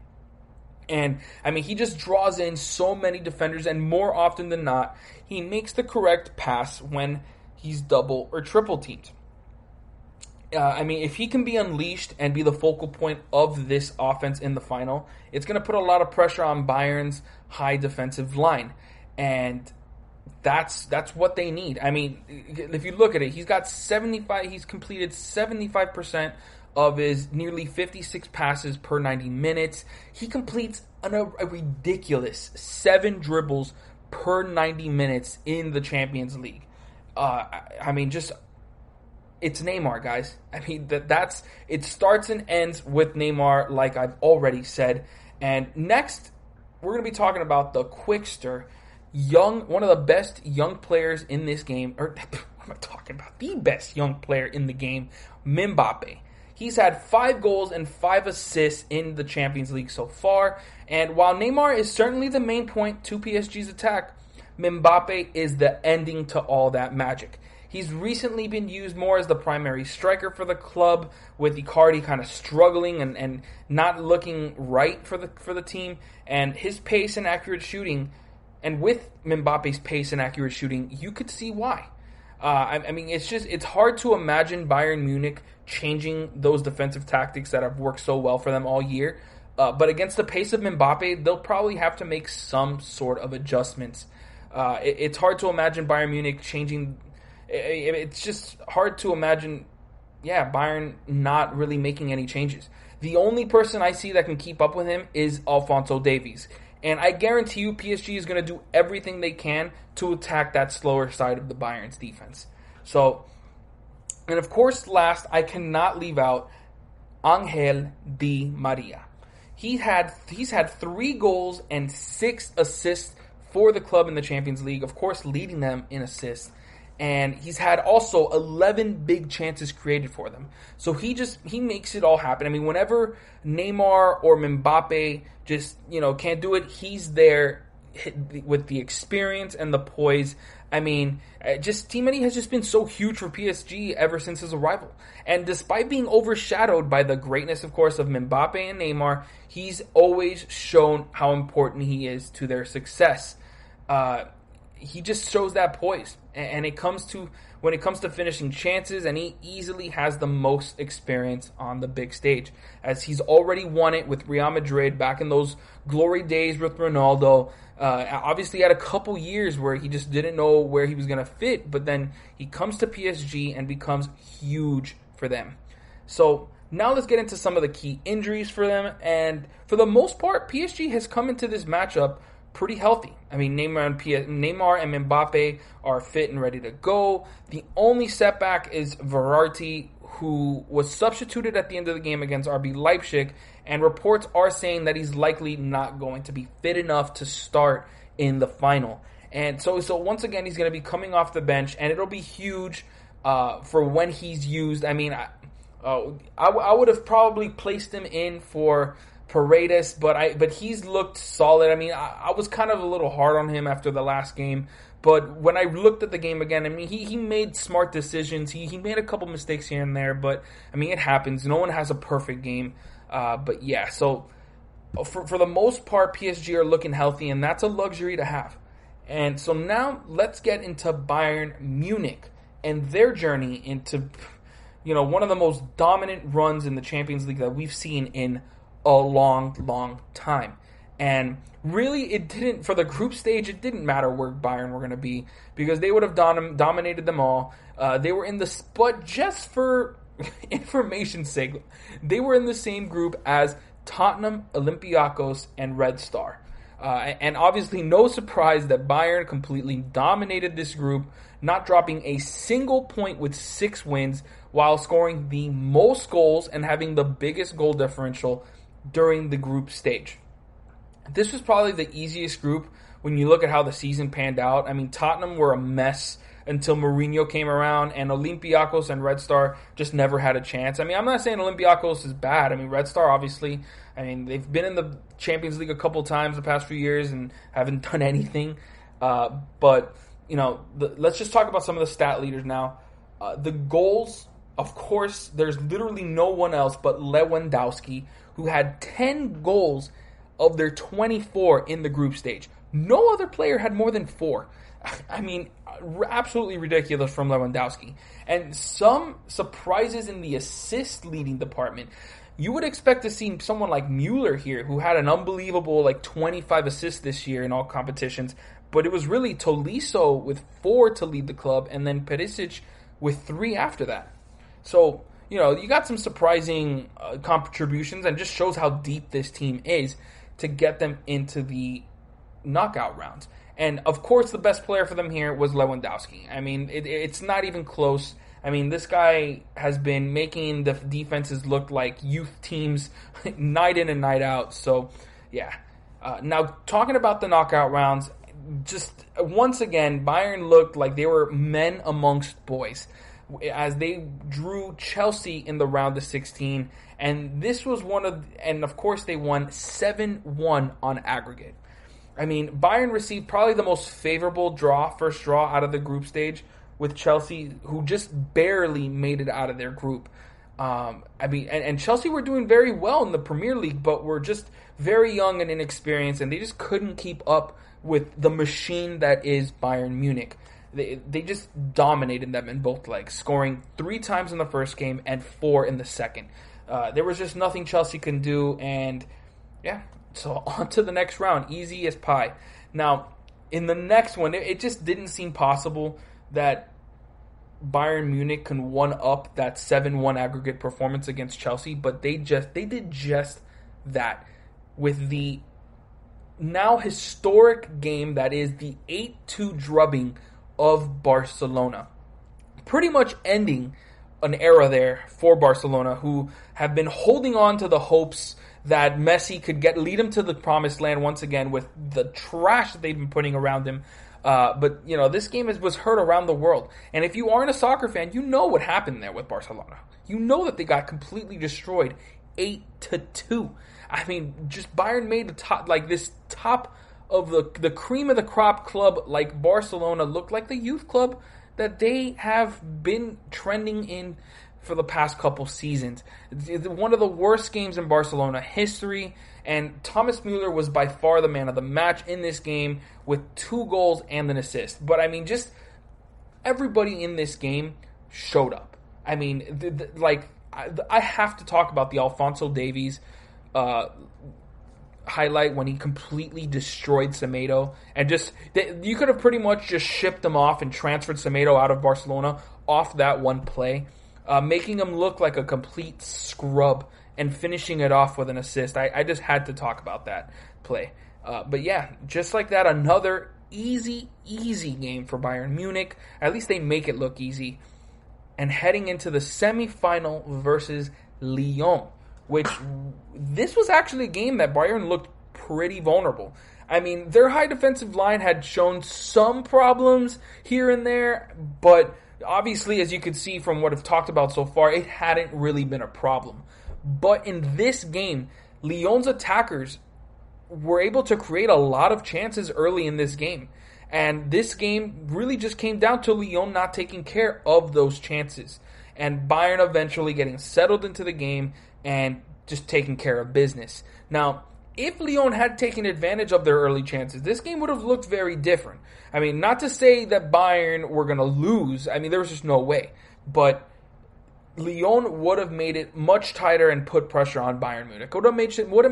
And, I mean, he just draws in so many defenders, and more often than not, he makes the correct pass when he's double or triple teamed. I mean, if he can be unleashed and be the focal point of this offense in the final, it's going to put a lot of pressure on Bayern's high defensive line. And that's what they need. I mean, if you look at it, he's completed 75% of his nearly 56 passes per 90 minutes. He completes a ridiculous 7 dribbles per 90 minutes in the Champions League. I mean, it's Neymar, guys. I mean, it starts and ends with Neymar, like I've already said. And next, we're going to be talking about the Quickster, one of the best young players in this game. Or what am I talking about? The best young player in the game, Mbappe. He's had 5 goals and 5 assists in the Champions League so far. And while Neymar is certainly the main point to PSG's attack, Mbappe is the ending to all that magic. He's recently been used more as the primary striker for the club, with Icardi kind of struggling and not looking right for the team. And his pace and accurate shooting, and with Mbappe's pace and accurate shooting, you could see why. I mean, it's hard to imagine Bayern Munich changing those defensive tactics that have worked so well for them all year. But against the pace of Mbappe, they'll probably have to make some sort of adjustments. It's hard to imagine Bayern Munich changing. It's just hard to imagine, Bayern not really making any changes. The only person I see that can keep up with him is Alphonso Davies. And I guarantee you PSG is going to do everything they can to attack that slower side of the Bayern's defense. So, and of course, last, I cannot leave out Angel Di Maria. He's had 3 goals and 6 assists for the club in the Champions League, of course, leading them in assists. And he's had also 11 big chances created for them. So he makes it all happen. I mean, whenever Neymar or Mbappe just, can't do it, he's there with the experience and the poise. I mean, Di has just been so huge for PSG ever since his arrival. And despite being overshadowed by the greatness, of course, of Mbappe and Neymar, he's always shown how important he is to their success. He just shows that poise, and when it comes to finishing chances, and he easily has the most experience on the big stage, as he's already won it with Real Madrid back in those glory days with Ronaldo. Obviously, had a couple years where he just didn't know where he was going to fit, but then he comes to PSG and becomes huge for them. So now let's get into some of the key injuries for them, and for the most part, PSG has come into this matchup pretty healthy. I mean, Neymar and Mbappe are fit and ready to go. The only setback is Verratti, who was substituted at the end of the game against RB Leipzig, and reports are saying that he's likely not going to be fit enough to start in the final. And so once again, he's going to be coming off the bench, and it'll be huge for when he's used. I mean, I would have probably placed him in for Paredes, but he's looked solid. I mean, I was kind of a little hard on him after the last game, but when I looked at the game again, I mean, he made smart decisions. He made a couple mistakes here and there, but I mean, it happens. No one has a perfect game. But yeah, so for the most part, PSG are looking healthy, and that's a luxury to have. And so now let's get into Bayern Munich and their journey into, one of the most dominant runs in the Champions League that we've seen in a long, long time. And really, for the group stage, it didn't matter where Bayern were going to be, because they would have dominated them all. They were but just for information's sake, they were in the same group as Tottenham, Olympiacos, and Red Star. And obviously, no surprise that Bayern completely dominated this group, not dropping a single point with 6 wins, while scoring the most goals and having the biggest goal differential during the group stage. This was probably the easiest group when you look at how the season panned out. I mean, Tottenham were a mess until Mourinho came around, and Olympiacos and Red Star just never had a chance. I mean, I'm not saying Olympiacos is bad. I mean, Red Star, obviously, they've been in the Champions League a couple times the past few years and haven't done anything. But, let's just talk about some of the stat leaders now. The goals, of course, there's literally no one else but Lewandowski, who had 10 goals of their 24 in the group stage. No other player had more than 4. I mean, absolutely ridiculous from Lewandowski. And some surprises in the assist leading department. You would expect to see someone like Müller here, who had an unbelievable 25 assists this year in all competitions. But it was really Tolisso with 4 to lead the club, and then Perisic with 3 after that. So, you got some surprising contributions, and just shows how deep this team is to get them into the knockout rounds. And, of course, the best player for them here was Lewandowski. I mean, it's not even close. I mean, this guy has been making the defenses look like youth teams night in and night out. So, yeah. Now, talking about the knockout rounds, just once again, Bayern looked like they were men amongst boys, as they drew Chelsea in the round of 16, and this was and of course they won 7-1 on aggregate. I mean, Bayern received probably the most favorable first draw out of the group stage, with Chelsea, who just barely made it out of their group. And Chelsea were doing very well in the Premier League, but were just very young and inexperienced, and they just couldn't keep up with the machine that is Bayern Munich. They just dominated them in both legs, scoring 3 times in the first game and 4 in the second. There was just nothing Chelsea can do, and yeah, so on to the next round, easy as pie. Now, in the next one, it just didn't seem possible that Bayern Munich can one-up that 7-1 aggregate performance against Chelsea, but they did just that with the now historic game that is the 8-2 drubbing of Barcelona, pretty much ending an era there for Barcelona, who have been holding on to the hopes that Messi could lead him to the promised land once again with the trash that they've been putting around him. But, you know, this game was heard around the world. And if you aren't a soccer fan, you know what happened there with Barcelona. You know that they got completely destroyed 8-2. I mean, just Bayern made the top of the cream of the crop club like Barcelona look like the youth club that they have been trending in for the past couple seasons. One of the worst games in Barcelona history, and Thomas Müller was by far the man of the match in this game with 2 goals and an assist. But I mean, just everybody in this game showed up. I mean, I have to talk about the Alphonso Davies highlight when he completely destroyed Semedo, and you could have pretty much just shipped him off and transferred Semedo out of Barcelona off that one play, making him look like a complete scrub and finishing it off with an assist. I just had to talk about that play. But yeah, just like that, another easy game for Bayern Munich. At least they make it look easy. And heading into the semifinal versus Lyon, which this was actually a game that Bayern looked pretty vulnerable. I mean, their high defensive line had shown some problems here and there, but obviously, as you could see from what I've talked about so far, it hadn't really been a problem. But in this game, Lyon's attackers were able to create a lot of chances early in this game. And this game really just came down to Lyon not taking care of those chances, and Bayern eventually getting settled into the game and just taking care of business. Now, if Lyon had taken advantage of their early chances, this game would have looked very different. I mean, not to say that Bayern were going to lose. I mean, there was just no way. But Lyon would have made it much tighter and put pressure on Bayern Munich. Would have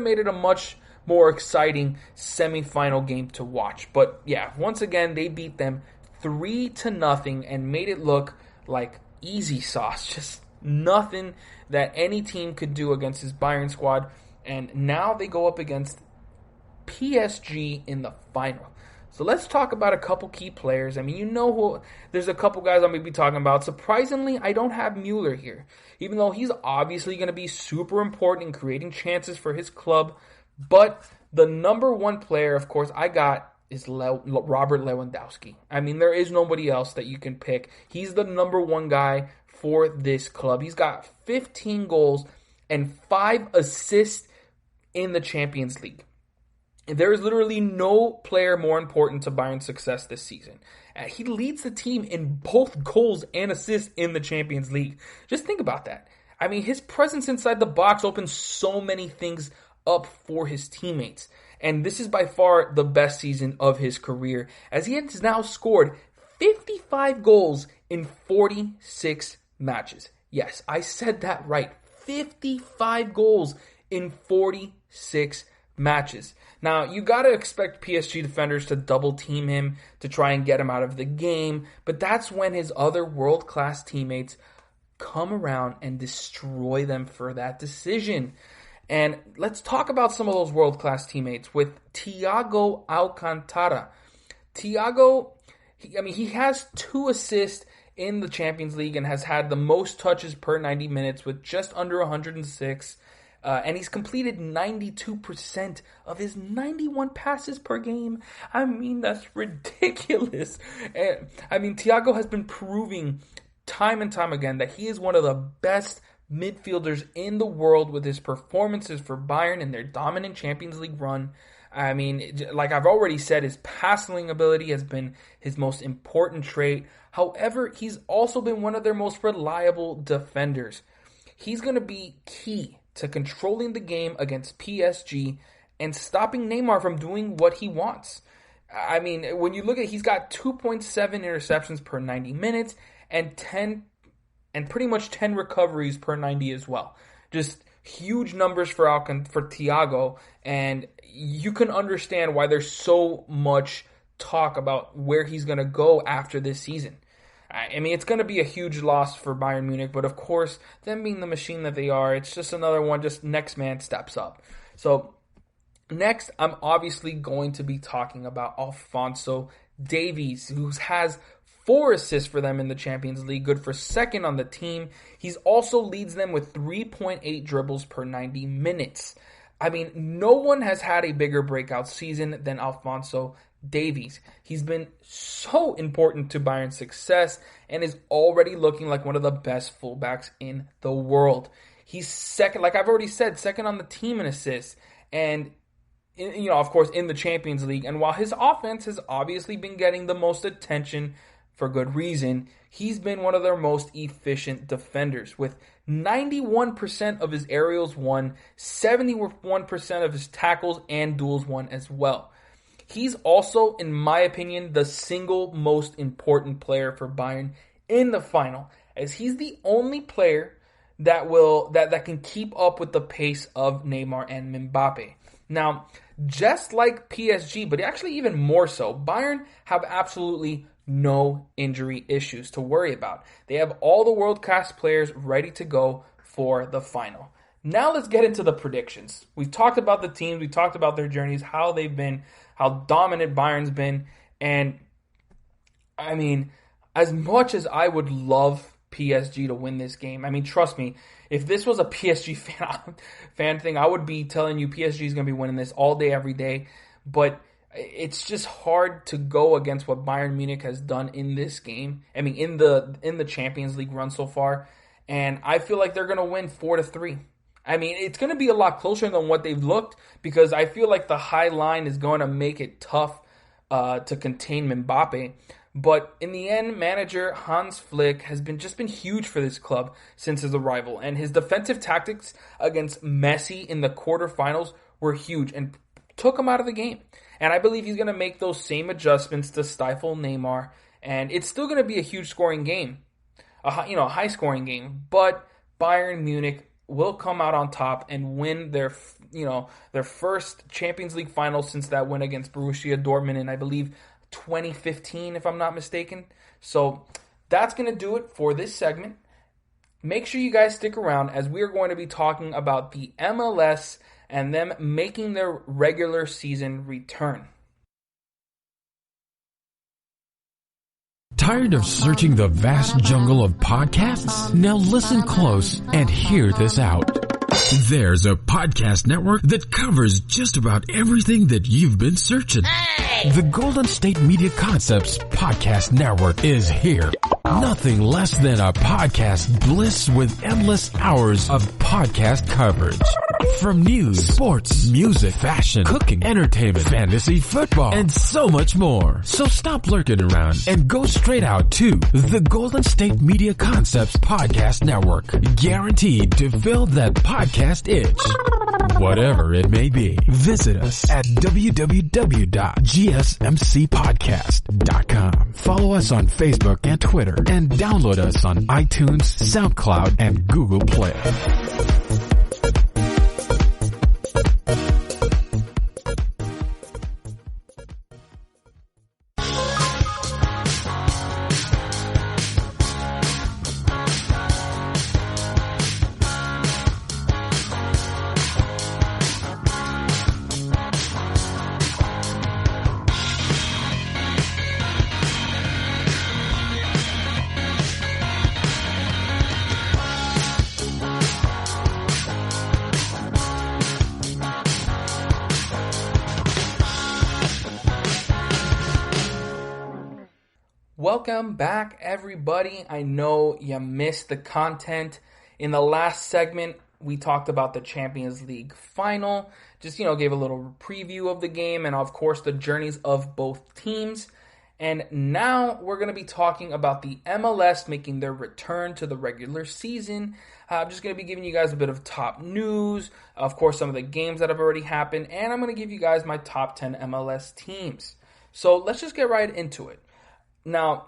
made it a much more exciting semifinal game to watch. But yeah, once again, they beat them 3-0 and made it look like easy sauce. Just nothing that any team could do against this Bayern squad. And now they go up against PSG in the final. So let's talk about a couple key players. I mean, you know who. There's a couple guys I'm going to be talking about. Surprisingly, I don't have Müller here, even though he's obviously going to be super important in creating chances for his club. But the number one player, of course, I got is Robert Lewandowski. I mean, there is nobody else that you can pick. He's the number one guy for this club. He's got 15 goals and 5 assists in the Champions League. There is literally no player more important to Bayern's success this season. He leads the team in both goals and assists in the Champions League. Just think about that. I mean, his presence inside the box opens so many things up for his teammates. And this is by far the best season of his career, as he has now scored 55 goals in 46 matches. Yes, I said that right. 55 goals in 46 matches. Now, you got to expect PSG defenders to double team him to try and get him out of the game, but that's when his other world-class teammates come around and destroy them for that decision. And let's talk about some of those world-class teammates with Thiago Alcantara. Thiago, he has 2 assists in the Champions League and has had the most touches per 90 minutes with just under 106. And he's completed 92% of his 91 passes per game. I mean, that's ridiculous. And, Thiago has been proving time and time again that he is one of the best midfielders in the world with his performances for Bayern in their dominant Champions League run. I mean, like I've already said, his passing ability has been his most important trait. However, he's also been one of their most reliable defenders. He's going to be key to controlling the game against PSG and stopping Neymar from doing what he wants. I mean, when you look at, he's got 2.7 interceptions per 90 minutes and pretty much 10 recoveries per 90 as well. Just huge numbers for Thiago, and you can understand why there's so much talk about where he's going to go after this season. I mean, it's going to be a huge loss for Bayern Munich, but of course, them being the machine that they are, it's just another one, just next man steps up. So, next, I'm obviously going to be talking about Alphonso Davies, who has 4 assists for them in the Champions League, good for second on the team. He also leads them with 3.8 dribbles per 90 minutes. I mean, no one has had a bigger breakout season than Alphonso Davies. He's been so important to Bayern's success and is already looking like one of the best fullbacks in the world. He's second, like I've already said, second on the team in assists, and of course, in the Champions League. And while his offense has obviously been getting the most attention for good reason, he's been one of their most efficient defenders, with 91% of his aerials won, 71% of his tackles and duels won as well. He's also, in my opinion, the single most important player for Bayern in the final, as he's the only player that can keep up with the pace of Neymar and Mbappe. Now, just like PSG, but actually even more so, Bayern have absolutely no injury issues to worry about. They have all the world-class players ready to go for the final. Now let's get into the predictions. We've talked about the teams, we talked about their journeys, how they've been, how dominant Bayern's been, and I mean, as much as I would love PSG to win this game, I mean, trust me, if this was a PSG fan thing, I would be telling you PSG is going to be winning this all day, every day, but it's just hard to go against what Bayern Munich has done in this game. I mean, in the Champions League run so far, and I feel like they're going to win 4-3. I mean, it's going to be a lot closer than what they've looked, because I feel like the high line is going to make it tough to contain Mbappe. But in the end, manager Hans Flick has been huge for this club since his arrival, and his defensive tactics against Messi in the quarterfinals were huge and took him out of the game. And I believe he's going to make those same adjustments to stifle Neymar, and it's still going to be a huge scoring game, a high scoring game. But Bayern Munich will come out on top and win their first Champions League final since that win against Borussia Dortmund in, I believe, 2015, if I'm not mistaken. So that's going to do it for this segment. Make sure you guys stick around, as we are going to be talking about the MLS and them making their regular season return. Tired of searching the vast jungle of podcasts? Now listen close and hear this out. There's a podcast network that covers just about everything that you've been searching. Hey! The Golden State Media Concepts Podcast Network is here. Nothing less than a podcast bliss with endless hours of podcast coverage. From news, sports, music, fashion, cooking, entertainment, fantasy, football, and so much more. So stop lurking around and go straight out to the Golden State Media Concepts Podcast Network. Guaranteed to fill that podcast itch. Whatever it may be. Visit us at www.gsmcpodcast.com. Follow us on Facebook and Twitter, and download us on iTunes, SoundCloud, and Google Play. Welcome back, everybody. I know you missed the content. In the last segment, we talked about the Champions League Final. Just, gave a little preview of the game and, of course, the journeys of both teams. And now we're going to be talking about the MLS making their return to the regular season. I'm just going to be giving you guys a bit of top news, of course, some of the games that have already happened, and I'm going to give you guys my top 10 MLS teams. So let's just get right into it. Now,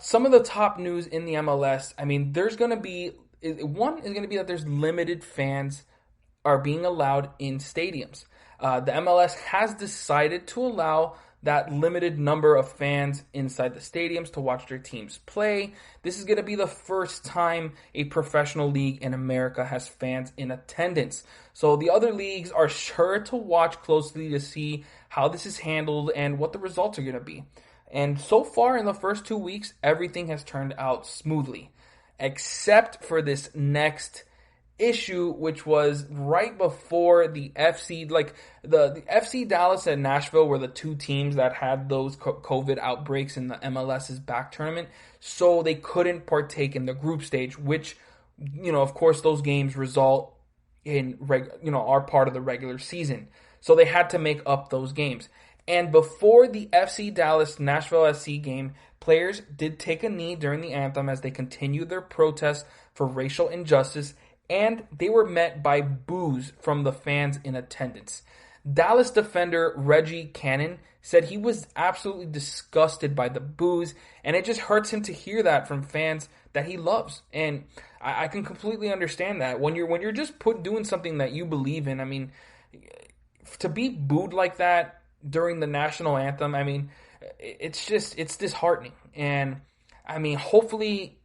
some of the top news in the MLS, I mean, there's going to be, one is going to be that there's limited fans are being allowed in stadiums. The MLS has decided to allow that limited number of fans inside the stadiums to watch their teams play. This is going to be the first time a professional league in America has fans in attendance. So the other leagues are sure to watch closely to see how this is handled and what the results are going to be. And so far in the first 2 weeks, everything has turned out smoothly, except for this next issue, which was right before the FC, like the FC Dallas and Nashville were the two teams that had those COVID outbreaks in the MLS's back tournament, so they couldn't partake in the group stage, which, of course, those games result in, are part of the regular season. So they had to make up those games. And before the FC Dallas Nashville SC game, players did take a knee during the anthem as they continued their protest for racial injustice, and they were met by boos from the fans in attendance. Dallas defender Reggie Cannon said he was absolutely disgusted by the boos, and it just hurts him to hear that from fans that he loves. And I can completely understand that. When you're just doing something that you believe in, I mean, to be booed like that during the national anthem, I mean, it's disheartening. And I mean, hopefully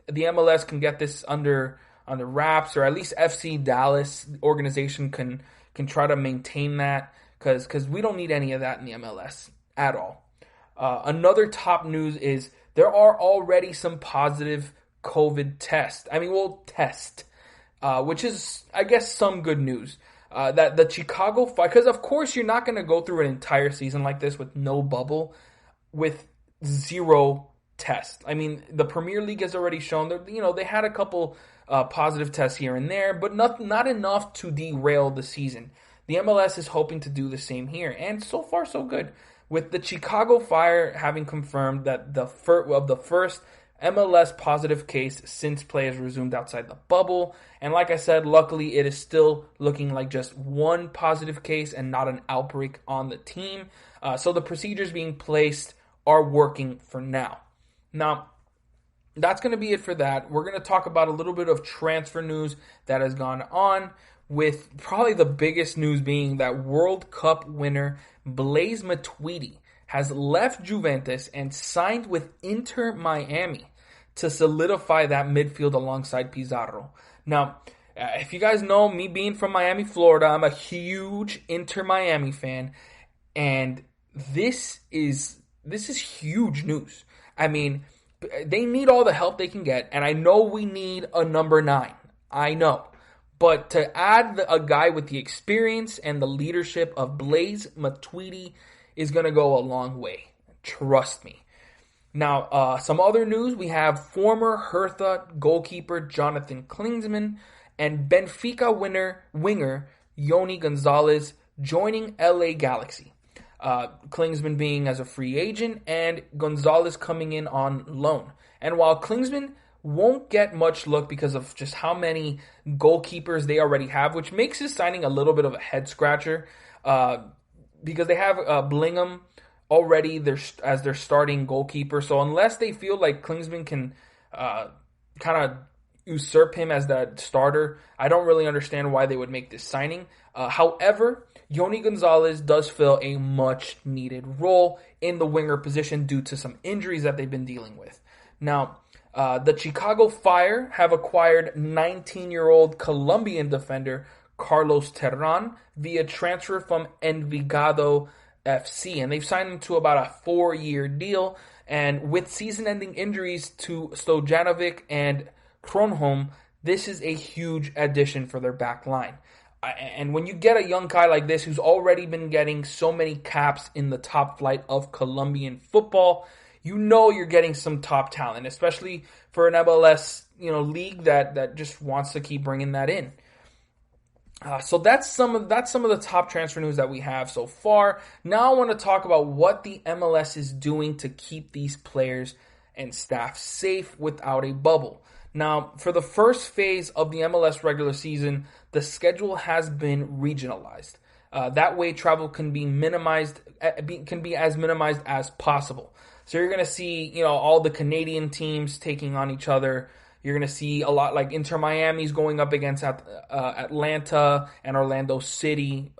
the MLS can get this under wraps, or at least FC Dallas organization can try to maintain that, because we don't need any of that in the MLS at all. Another top news is there are already some positive COVID tests. Which is, I guess, some good news. That the Chicago Fire, because of course you're not going to go through an entire season like this with no bubble, with zero tests. I mean, the Premier League has already shown that, they had a couple positive tests here and there, but not enough to derail the season. The MLS is hoping to do the same here, and so far so good, with the Chicago Fire having confirmed that the first MLS positive case since play has resumed outside the bubble. And like I said, luckily it is still looking like just one positive case and not an outbreak on the team. So the procedures being placed are working for now. Now, that's going to be it for that. We're going to talk about a little bit of transfer news that has gone on, with probably the biggest news being that World Cup winner Blaise Matuidi has left Juventus and signed with Inter Miami to solidify that midfield alongside Pizarro. Now, if you guys know me being from Miami, Florida, I'm a huge Inter Miami fan, and this is huge news. I mean, they need all the help they can get, and I know we need a number 9. I know. But to add a guy with the experience and the leadership of Blaise Matuidi is going to go a long way. Trust me. Now, some other news. We have former Hertha goalkeeper Jonathan Klinsmann and Benfica winger Yoni Gonzalez joining LA Galaxy. Klinsmann being as a free agent and Gonzalez coming in on loan. And while Klinsmann won't get much look because of just how many goalkeepers they already have, which makes his signing a little bit of a head scratcher, because they have Blingham already as their starting goalkeeper. So unless they feel like Klinsmann can kind of usurp him as that starter, I don't really understand why they would make this signing. However, Yoni Gonzalez does fill a much needed role in the winger position due to some injuries that they've been dealing with. Now, the Chicago Fire have acquired 19-year-old Colombian defender Carlos Terran via transfer from Envigado FC, and they've signed him to about a 4-year deal. And with season-ending injuries to Stojanovic and Kronholm, this is a huge addition for their back line. And when you get a young guy like this who's already been getting so many caps in the top flight of Colombian football, you know you're getting some top talent, especially for an MLS league that just wants to keep bringing that in. So that's some of the top transfer news that we have so far. Now I want to talk about what the MLS is doing to keep these players and staff safe without a bubble. Now, for the first phase of the MLS regular season, the schedule has been regionalized. That way, travel can be minimized, can be as minimized as possible. So you're going to see, all the Canadian teams taking on each other. You're going to see a lot like Inter Miami's going up against Atlanta and Orlando City,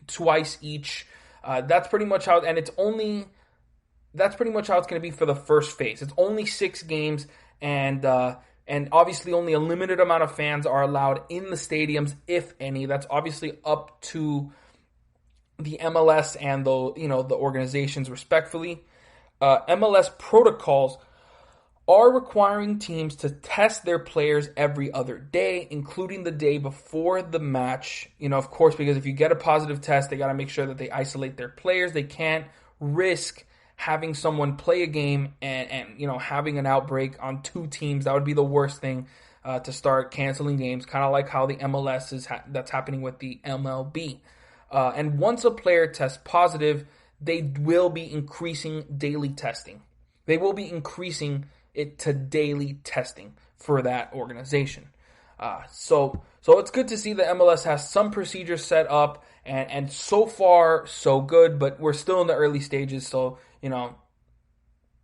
twice each. That's pretty much how, and that's pretty much how it's going to be for the first phase. It's only 6 games, and obviously only a limited amount of fans are allowed in the stadiums, if any. That's obviously up to the MLS and the organizations respectfully. MLS protocols are requiring teams to test their players every other day, including the day before the match. Of course, because if you get a positive test, they got to make sure that they isolate their players. They can't risk having someone play a game and having an outbreak on 2 teams. That would be the worst thing, to start canceling games, kind of like how the MLS that's happening with the MLB. And once a player tests positive, they will be increasing daily testing. They will be increasing it to daily testing for that organization. So it's good to see the MLS has some procedures set up, and so far so good, but we're still in the early stages. So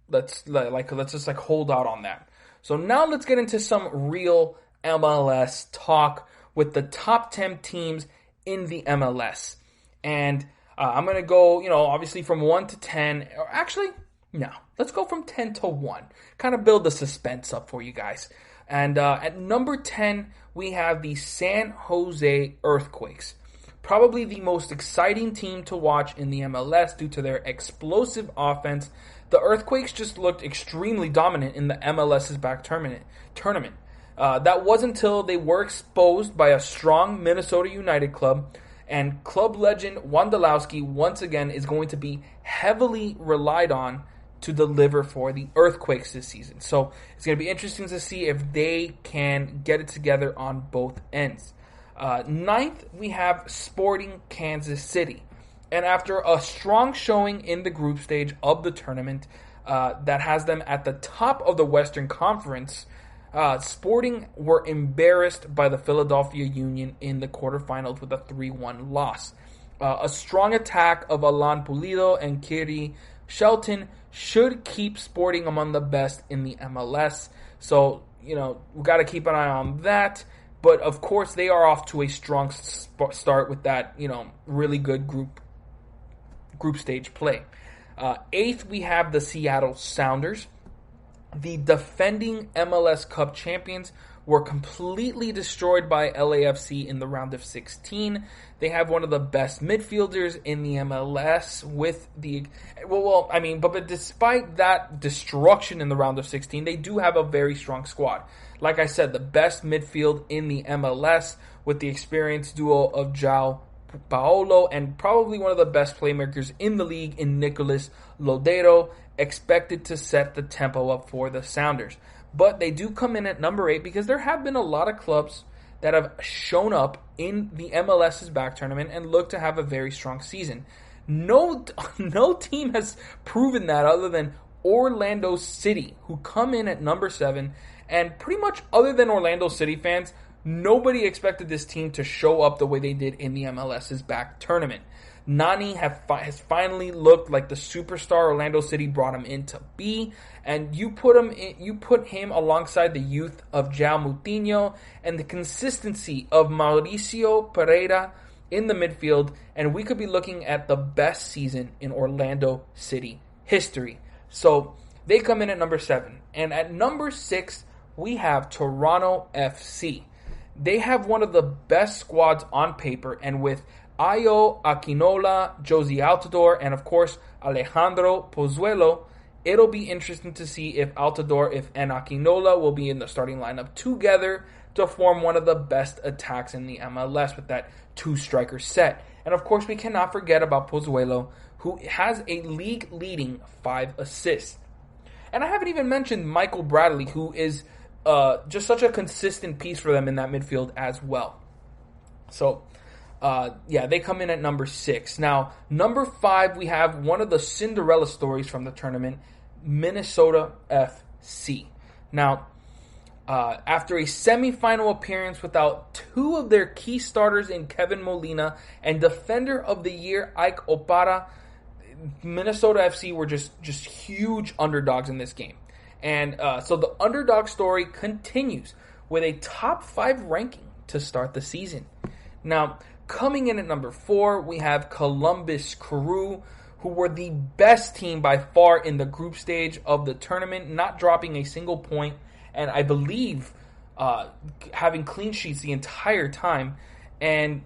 let's just hold out on that. So now let's get into some real MLS talk with the top 10 teams in the MLS. And I'm going to go, obviously from 1 to 10. Or actually, no. Let's go from 10 to 1. Kind of build the suspense up for you guys. And at number 10, we have the San Jose Earthquakes. Probably the most exciting team to watch in the MLS due to their explosive offense. The Earthquakes just looked extremely dominant in the MLS's back tournament. That was until they were exposed by a strong Minnesota United club. And club legend Wondolowski once again is going to be heavily relied on to deliver for the Earthquakes this season. So it's going to be interesting to see if they can get it together on both ends. 9th, we have Sporting Kansas City. And after a strong showing in the group stage of the tournament that has them at the top of the Western Conference, Sporting were embarrassed by the Philadelphia Union in the quarterfinals with a 3-1 loss. A strong attack of Alan Pulido and Kiri Shelton should keep Sporting among the best in the MLS. So, we've got to keep an eye on that. But, of course, they are off to a strong start with that, really good group stage play. 8th, we have the Seattle Sounders. The defending MLS Cup champions were completely destroyed by LAFC in the round of 16. They have one of the best midfielders in the MLS but despite that destruction in the round of 16, they do have a very strong squad. Like I said, the best midfield in the MLS with the experienced duo of João Paulo and probably one of the best playmakers in the league in Nicolas Lodeiro, expected to set the tempo up for the Sounders. But they do come in at number 8 because there have been a lot of clubs that have shown up in the MLS's back tournament and look to have a very strong season. No team has proven that other than Orlando City, who come in at number 7. And pretty much other than Orlando City fans, nobody expected this team to show up the way they did in the MLS's back tournament. Nani has finally looked like the superstar Orlando City brought him in to be, and you put him alongside the youth of João Moutinho and the consistency of Mauricio Pereira in the midfield, and we could be looking at the best season in Orlando City history. So they come in at number 7, and at number 6 we have Toronto FC. They have one of the best squads on paper, and with Ayo Akinola, Josie Altidore, and of course Alejandro Pozuelo, it'll be interesting to see if Altidore and Akinola will be in the starting lineup together to form one of the best attacks in the MLS with that 2-striker set. And of course we cannot forget about Pozuelo, who has a league-leading 5 assists. And I haven't even mentioned Michael Bradley, who is just such a consistent piece for them in that midfield as well. So they come in at number 6. Now, number 5, we have one of the Cinderella stories from the tournament, Minnesota FC. Now, After a semifinal appearance without two of their key starters in Kevin Molina and Defender of the Year Ike Opara, Minnesota FC were just huge underdogs in this game. And so the underdog story continues with a top 5 ranking to start the season. Now, coming in at number 4, we have Columbus Crew, who were the best team by far in the group stage of the tournament, not dropping a single point, and I believe having clean sheets the entire time. And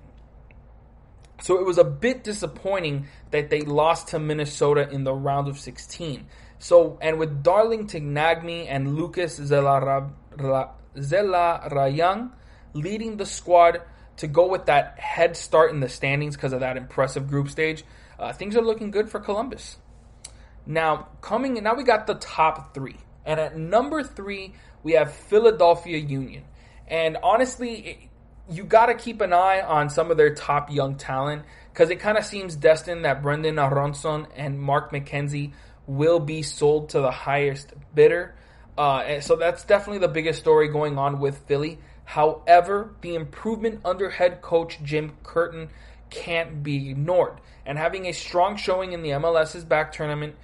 so it was a bit disappointing that they lost to Minnesota in the round of 16. So, and with Darlington Nagbe and Lucas Zelarayan leading the squad to go with that head start in the standings because of that impressive group stage, things are looking good for Columbus. Now we got the top 3. And at number 3, we have Philadelphia Union. And honestly, you got to keep an eye on some of their top young talent because it kind of seems destined that Brendan Aronson and Mark McKenzie will be sold to the highest bidder. And so that's definitely the biggest story going on with Philly. However, the improvement under head coach Jim Curtin can't be ignored. And having a strong showing in the MLS's back tournament,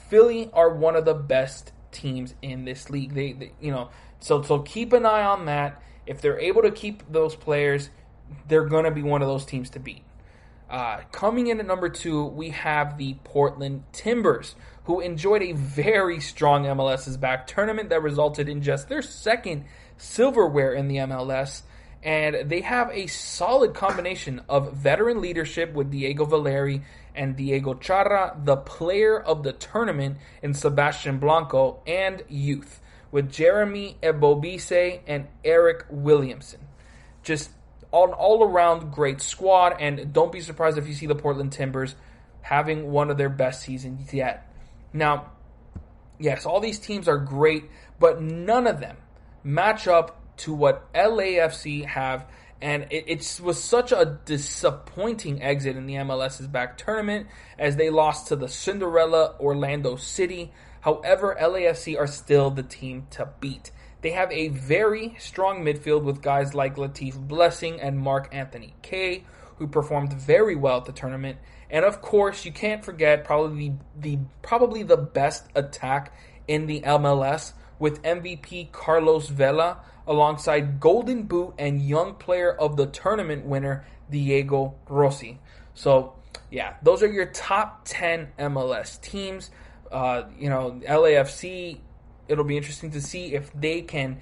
Philly are one of the best teams in this league. They so keep an eye on that. If they're able to keep those players, they're going to be one of those teams to beat. Coming in at number 2, we have the Portland Timbers, who enjoyed a very strong MLS's back tournament that resulted in just their second silverware in the MLS. And they have a solid combination of veteran leadership with Diego Valeri and Diego Charra, the player of the tournament in Sebastian Blanco, and youth with Jeremy Ebobisse and Eric Williamson. Just an all-around great squad, and don't be surprised if you see the Portland Timbers having one of their best seasons yet. Now, yes, all these teams are great, but none of them match up to what LAFC have, and it was such a disappointing exit in the MLS's back tournament as they lost to the Cinderella Orlando City. However, LAFC are still the team to beat. They have a very strong midfield with guys like Latif Blessing and Mark Anthony Kaye, who performed very well at the tournament. And of course, you can't forget probably the best attack in the MLS with MVP Carlos Vela alongside Golden Boot and Young Player of the Tournament winner Diego Rossi. So, yeah, those are your top 10 MLS teams. LAFC, it'll be interesting to see if they can,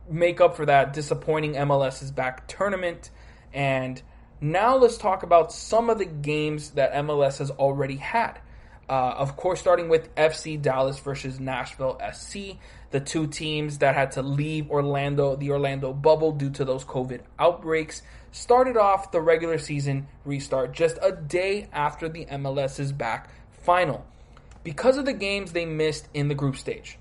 make up for that disappointing MLS's back tournament. And now let's talk about some of the games that MLS has already had. Of course, starting with FC Dallas versus Nashville SC, the two teams that had to leave the Orlando bubble due to those COVID outbreaks, started off the regular season restart just a day after the MLS's back final because of the games they missed in the group stage.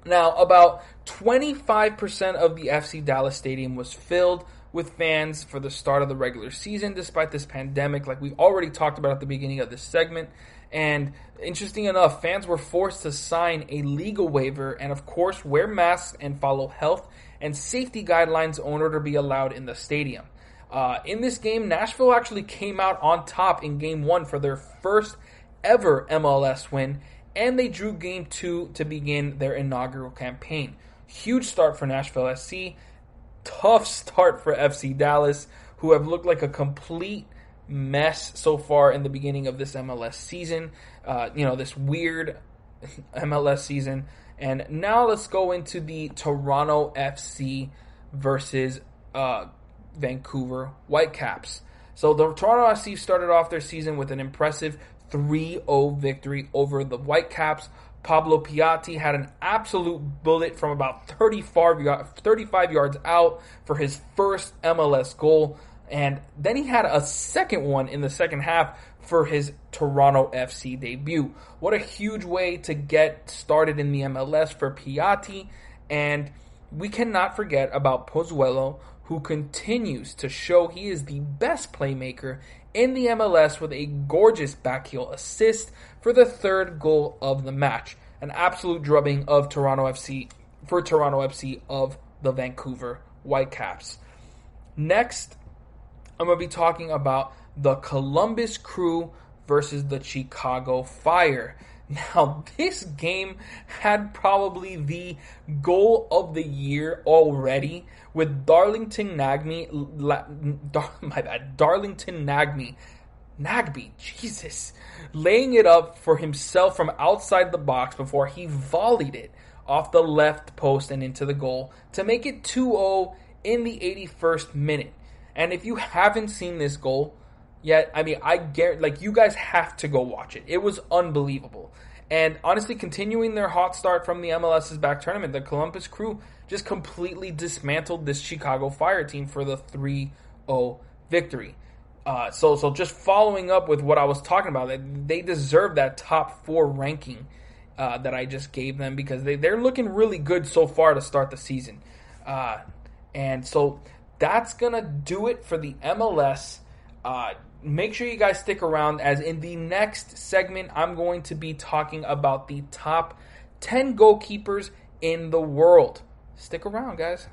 Now, about 25% of the FC Dallas stadium was filled with fans for the start of the regular season, despite this pandemic, like we already talked about at the beginning of this segment. And interesting enough, fans were forced to sign a legal waiver and, of course, wear masks and follow health and safety guidelines in order to be allowed in the stadium. In this game, Nashville actually came out on top in Game 1 for their first ever MLS win, and they drew Game 2 to begin their inaugural campaign. Huge start for Nashville SC. Tough start for FC Dallas, who have looked like a complete mess so far in the beginning of this MLS season. This weird MLS season. And now let's go into the Toronto FC versus Vancouver Whitecaps. So the Toronto FC started off their season with an impressive 3-0 victory over the Whitecaps. Pablo Piatti had an absolute bullet from about 35 yards out for his first MLS goal. And then he had a second one in the second half for his Toronto FC debut. What a huge way to get started in the MLS for Piatti. And we cannot forget about Pozuelo, who continues to show he is the best playmaker in the MLS with a gorgeous backheel assist for the third goal of the match. an absolute drubbing of Toronto FC of the Vancouver Whitecaps. Next, I'm going to be talking about the Columbus Crew versus the Chicago Fire. Now, this game had probably the goal of the year already, with Darlington Nagbe, laying it up for himself from outside the box before he volleyed it off the left post and into the goal to make it 2-0 in the 81st minute. And if you haven't seen this goal yet, I mean, I guarantee, you guys have to go watch it. It was unbelievable. And honestly, continuing their hot start from the MLS's back tournament, the Columbus Crew just completely dismantled this Chicago Fire team for the 3-0 victory. So just following up with what I was talking about, they deserve that top 4 ranking that I just gave them, because they're looking really good so far to start the season. And so that's going to do it for the MLS. Make sure you guys stick around, as in the next segment, I'm going to be talking about the top 10 goalkeepers in the world. Stick around, guys.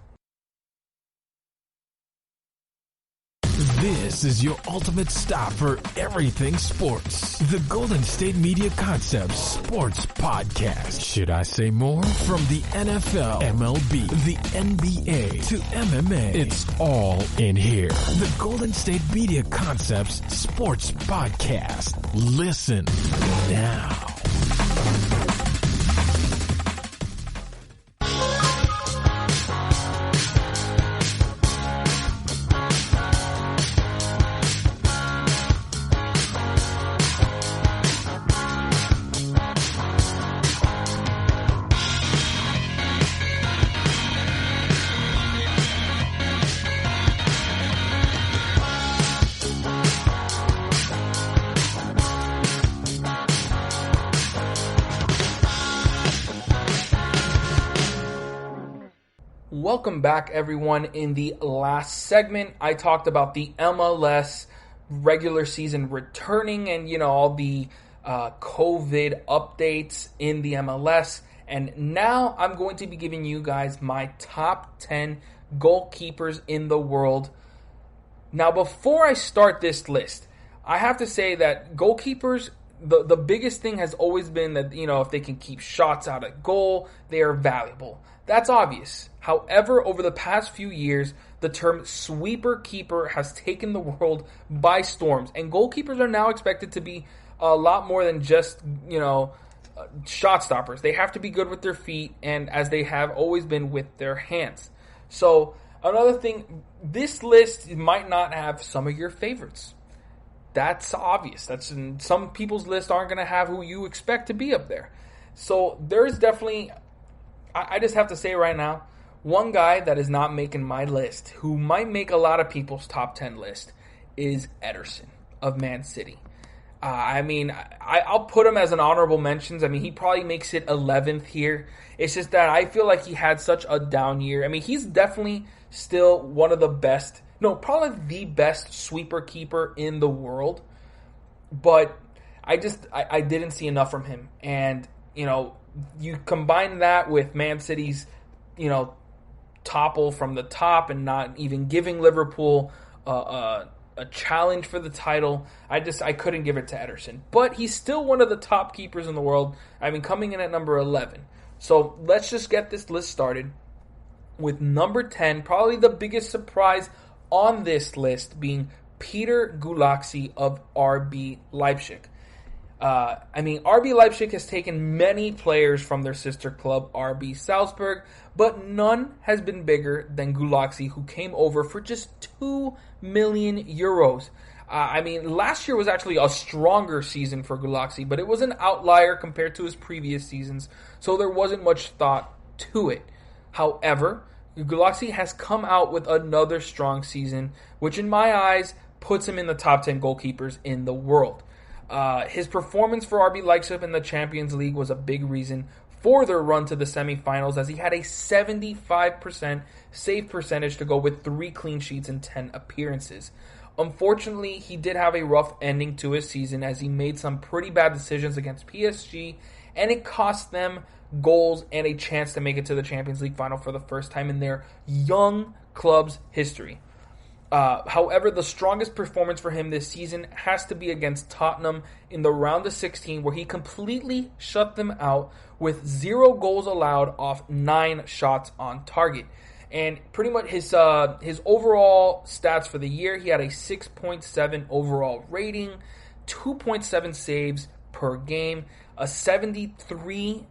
This is your ultimate stop for everything sports. The Golden State Media Concepts Sports Podcast. Should I say more? From the NFL, MLB, the NBA to MMA, it's all in here. The Golden State Media Concepts Sports Podcast. Listen now. Welcome back, everyone. In the last segment, I talked about the MLS regular season returning and, all the COVID updates in the MLS. And now I'm going to be giving you guys my top 10 goalkeepers in the world. Now, before I start this list, I have to say that goalkeepers, the biggest thing has always been that, if they can keep shots out of goal, they are valuable. That's obvious. However, over the past few years, the term sweeper keeper has taken the world by storms, and goalkeepers are now expected to be a lot more than just, shot stoppers. They have to be good with their feet, and as they have always been with their hands. So, another thing, this list might not have some of your favorites. That's obvious. Some people's lists aren't going to have who you expect to be up there. So, there's definitely, I just have to say right now, one guy that is not making my list, who might make a lot of people's top 10 list, is Ederson of Man City. I'll put him as an honorable mentions. He probably makes it 11th here. It's just that I feel like he had such a down year. He's definitely still one of the best, probably the best sweeper keeper in the world. But I didn't see enough from him. And, you combine that with Man City's, topple from the top and not even giving Liverpool a challenge for the title. I couldn't give it to Ederson. But he's still one of the top keepers in the world. Coming in at number 11. So let's just get this list started with number 10, probably the biggest surprise on this list being Peter Gulaxi of RB Leipzig. RB Leipzig has taken many players from their sister club, RB Salzburg, but none has been bigger than Gulaxi, who came over for just 2 million euros. Last year was actually a stronger season for Gulaxi, but it was an outlier compared to his previous seasons, so there wasn't much thought to it. However, Gulaxi has come out with another strong season, which in my eyes puts him in the top 10 goalkeepers in the world. His performance for RB Leipzig in the Champions League was a big reason for their run to the semifinals, as he had a 75% save percentage to go with 3 clean sheets in 10 appearances. Unfortunately, he did have a rough ending to his season, as he made some pretty bad decisions against PSG and it cost them goals and a chance to make it to the Champions League final for the first time in their young club's history. However, the strongest performance for him this season has to be against Tottenham in the round of 16, where he completely shut them out with 0 goals allowed off 9 shots on target. And pretty much his overall stats for the year, he had a 6.7 overall rating, 2.7 saves per game, a 73%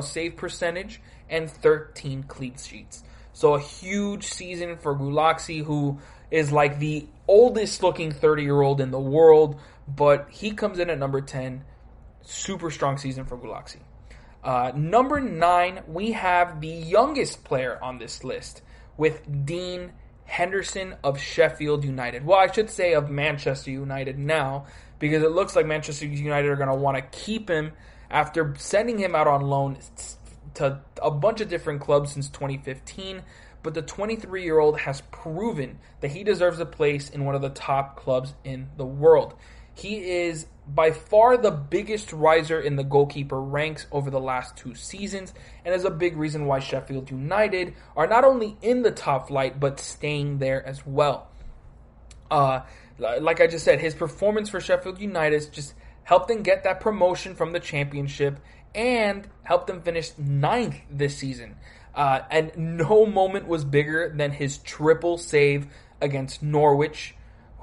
save percentage, and 13 clean sheets. So a huge season for Gulaxi, who is like the oldest looking 30-year-old in the world, but he comes in at number 10. Super strong season for Gulaxi. Number 9, we have the youngest player on this list with Dean Henderson of Sheffield United. Well, I should say of Manchester United now, because it looks like Manchester United are going to want to keep him after sending him out on loan to a bunch of different clubs since 2015, but the 23-year-old has proven that he deserves a place in one of the top clubs in the world. He is by far the biggest riser in the goalkeeper ranks over the last 2 seasons, and is a big reason why Sheffield United are not only in the top flight, but staying there as well. Like I just said, his performance for Sheffield United just helped them get that promotion from the Championship, and helped them finish 9th this season. And no moment was bigger than his triple save against Norwich,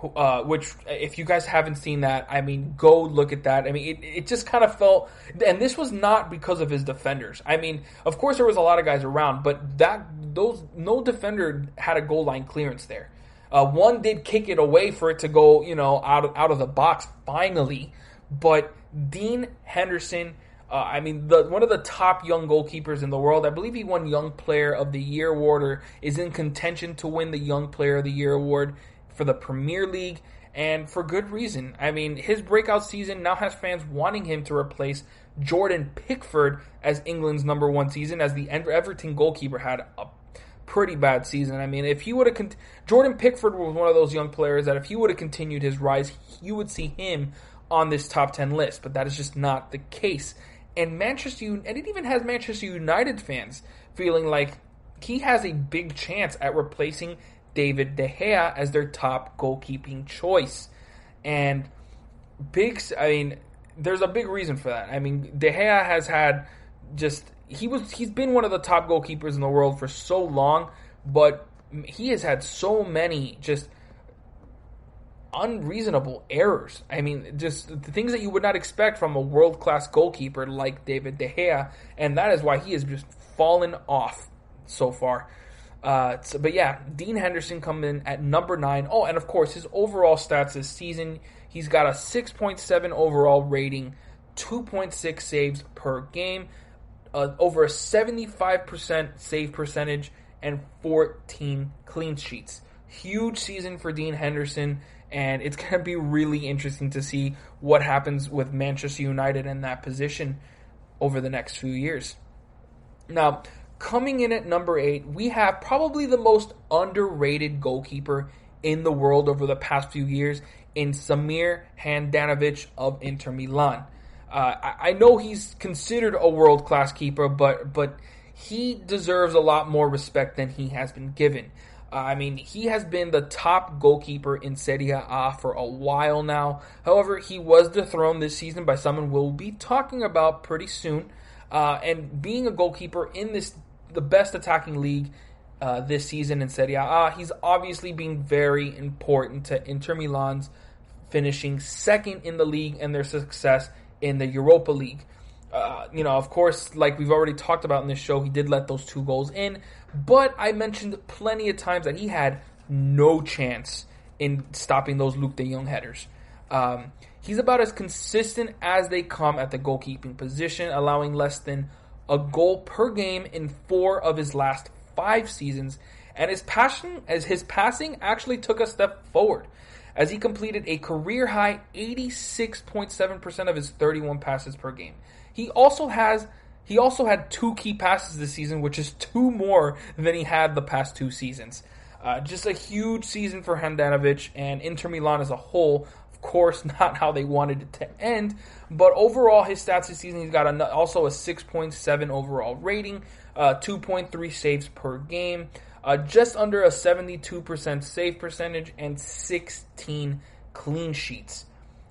which, if you guys haven't seen that, I mean, go look at that. I mean, it just kind of felt, and this was not because of his defenders. I mean, of course there was a lot of guys around, but no defender had a goal line clearance there. One did kick it away for it to go, out of the box finally, but Dean Henderson, one of the top young goalkeepers in the world. I believe he won Young Player of the Year award, or is in contention to win the Young Player of the Year award for the Premier League, and for good reason. I mean, his breakout season now has fans wanting him to replace Jordan Pickford as England's number 1 season, as the Everton goalkeeper had a pretty bad season. I mean, if he would have Jordan Pickford was one of those young players that if he would have continued his rise, you would see him on this top 10 list, but that is just not the case. And it even has Manchester United fans feeling like he has a big chance at replacing David De Gea as their top goalkeeping choice. And there's a big reason for that. I mean, De Gea has had he's been one of the top goalkeepers in the world for so long, but he has had so many just unreasonable errors. I mean, just the things that you would not expect from a world-class goalkeeper like David De Gea, and that is why he has just fallen off so far. But yeah, Dean Henderson coming in at number 9. Oh, and of course, his overall stats this season, he's got a 6.7 overall rating, 2.6 saves per game, over a 75% save percentage, and 14 clean sheets. Huge season for Dean Henderson, and it's going to be really interesting to see what happens with Manchester United in that position over the next few years. Now, coming in at number 8, we have probably the most underrated goalkeeper in the world over the past few years in Samir Handanovic of Inter Milan. I know he's considered a world-class keeper, but he deserves a lot more respect than he has been given. He has been the top goalkeeper in Serie A for a while now. However, he was dethroned this season by someone we'll be talking about pretty soon. And being a goalkeeper in the best attacking league this season in Serie A, he's obviously been very important to Inter Milan's finishing 2nd in the league and their success in the Europa League. Of course, like we've already talked about in this show, he did let those 2 goals in, but I mentioned plenty of times that he had no chance in stopping those Luuk de Jong headers. He's about as consistent as they come at the goalkeeping position, allowing less than a goal per game in 4 of his last 5 seasons, and his passing actually took a step forward, as he completed a career-high 86.7% of his 31 passes per game. He also had 2 key passes this season, which is 2 more than he had the past 2 seasons. Just a huge season for Handanovic, and Inter Milan as a whole Of course, not how they wanted it to end, but overall, his stats this season, he's got also a 6.7 overall rating, 2.3 saves per game, just under a 72% save percentage, and 16 clean sheets.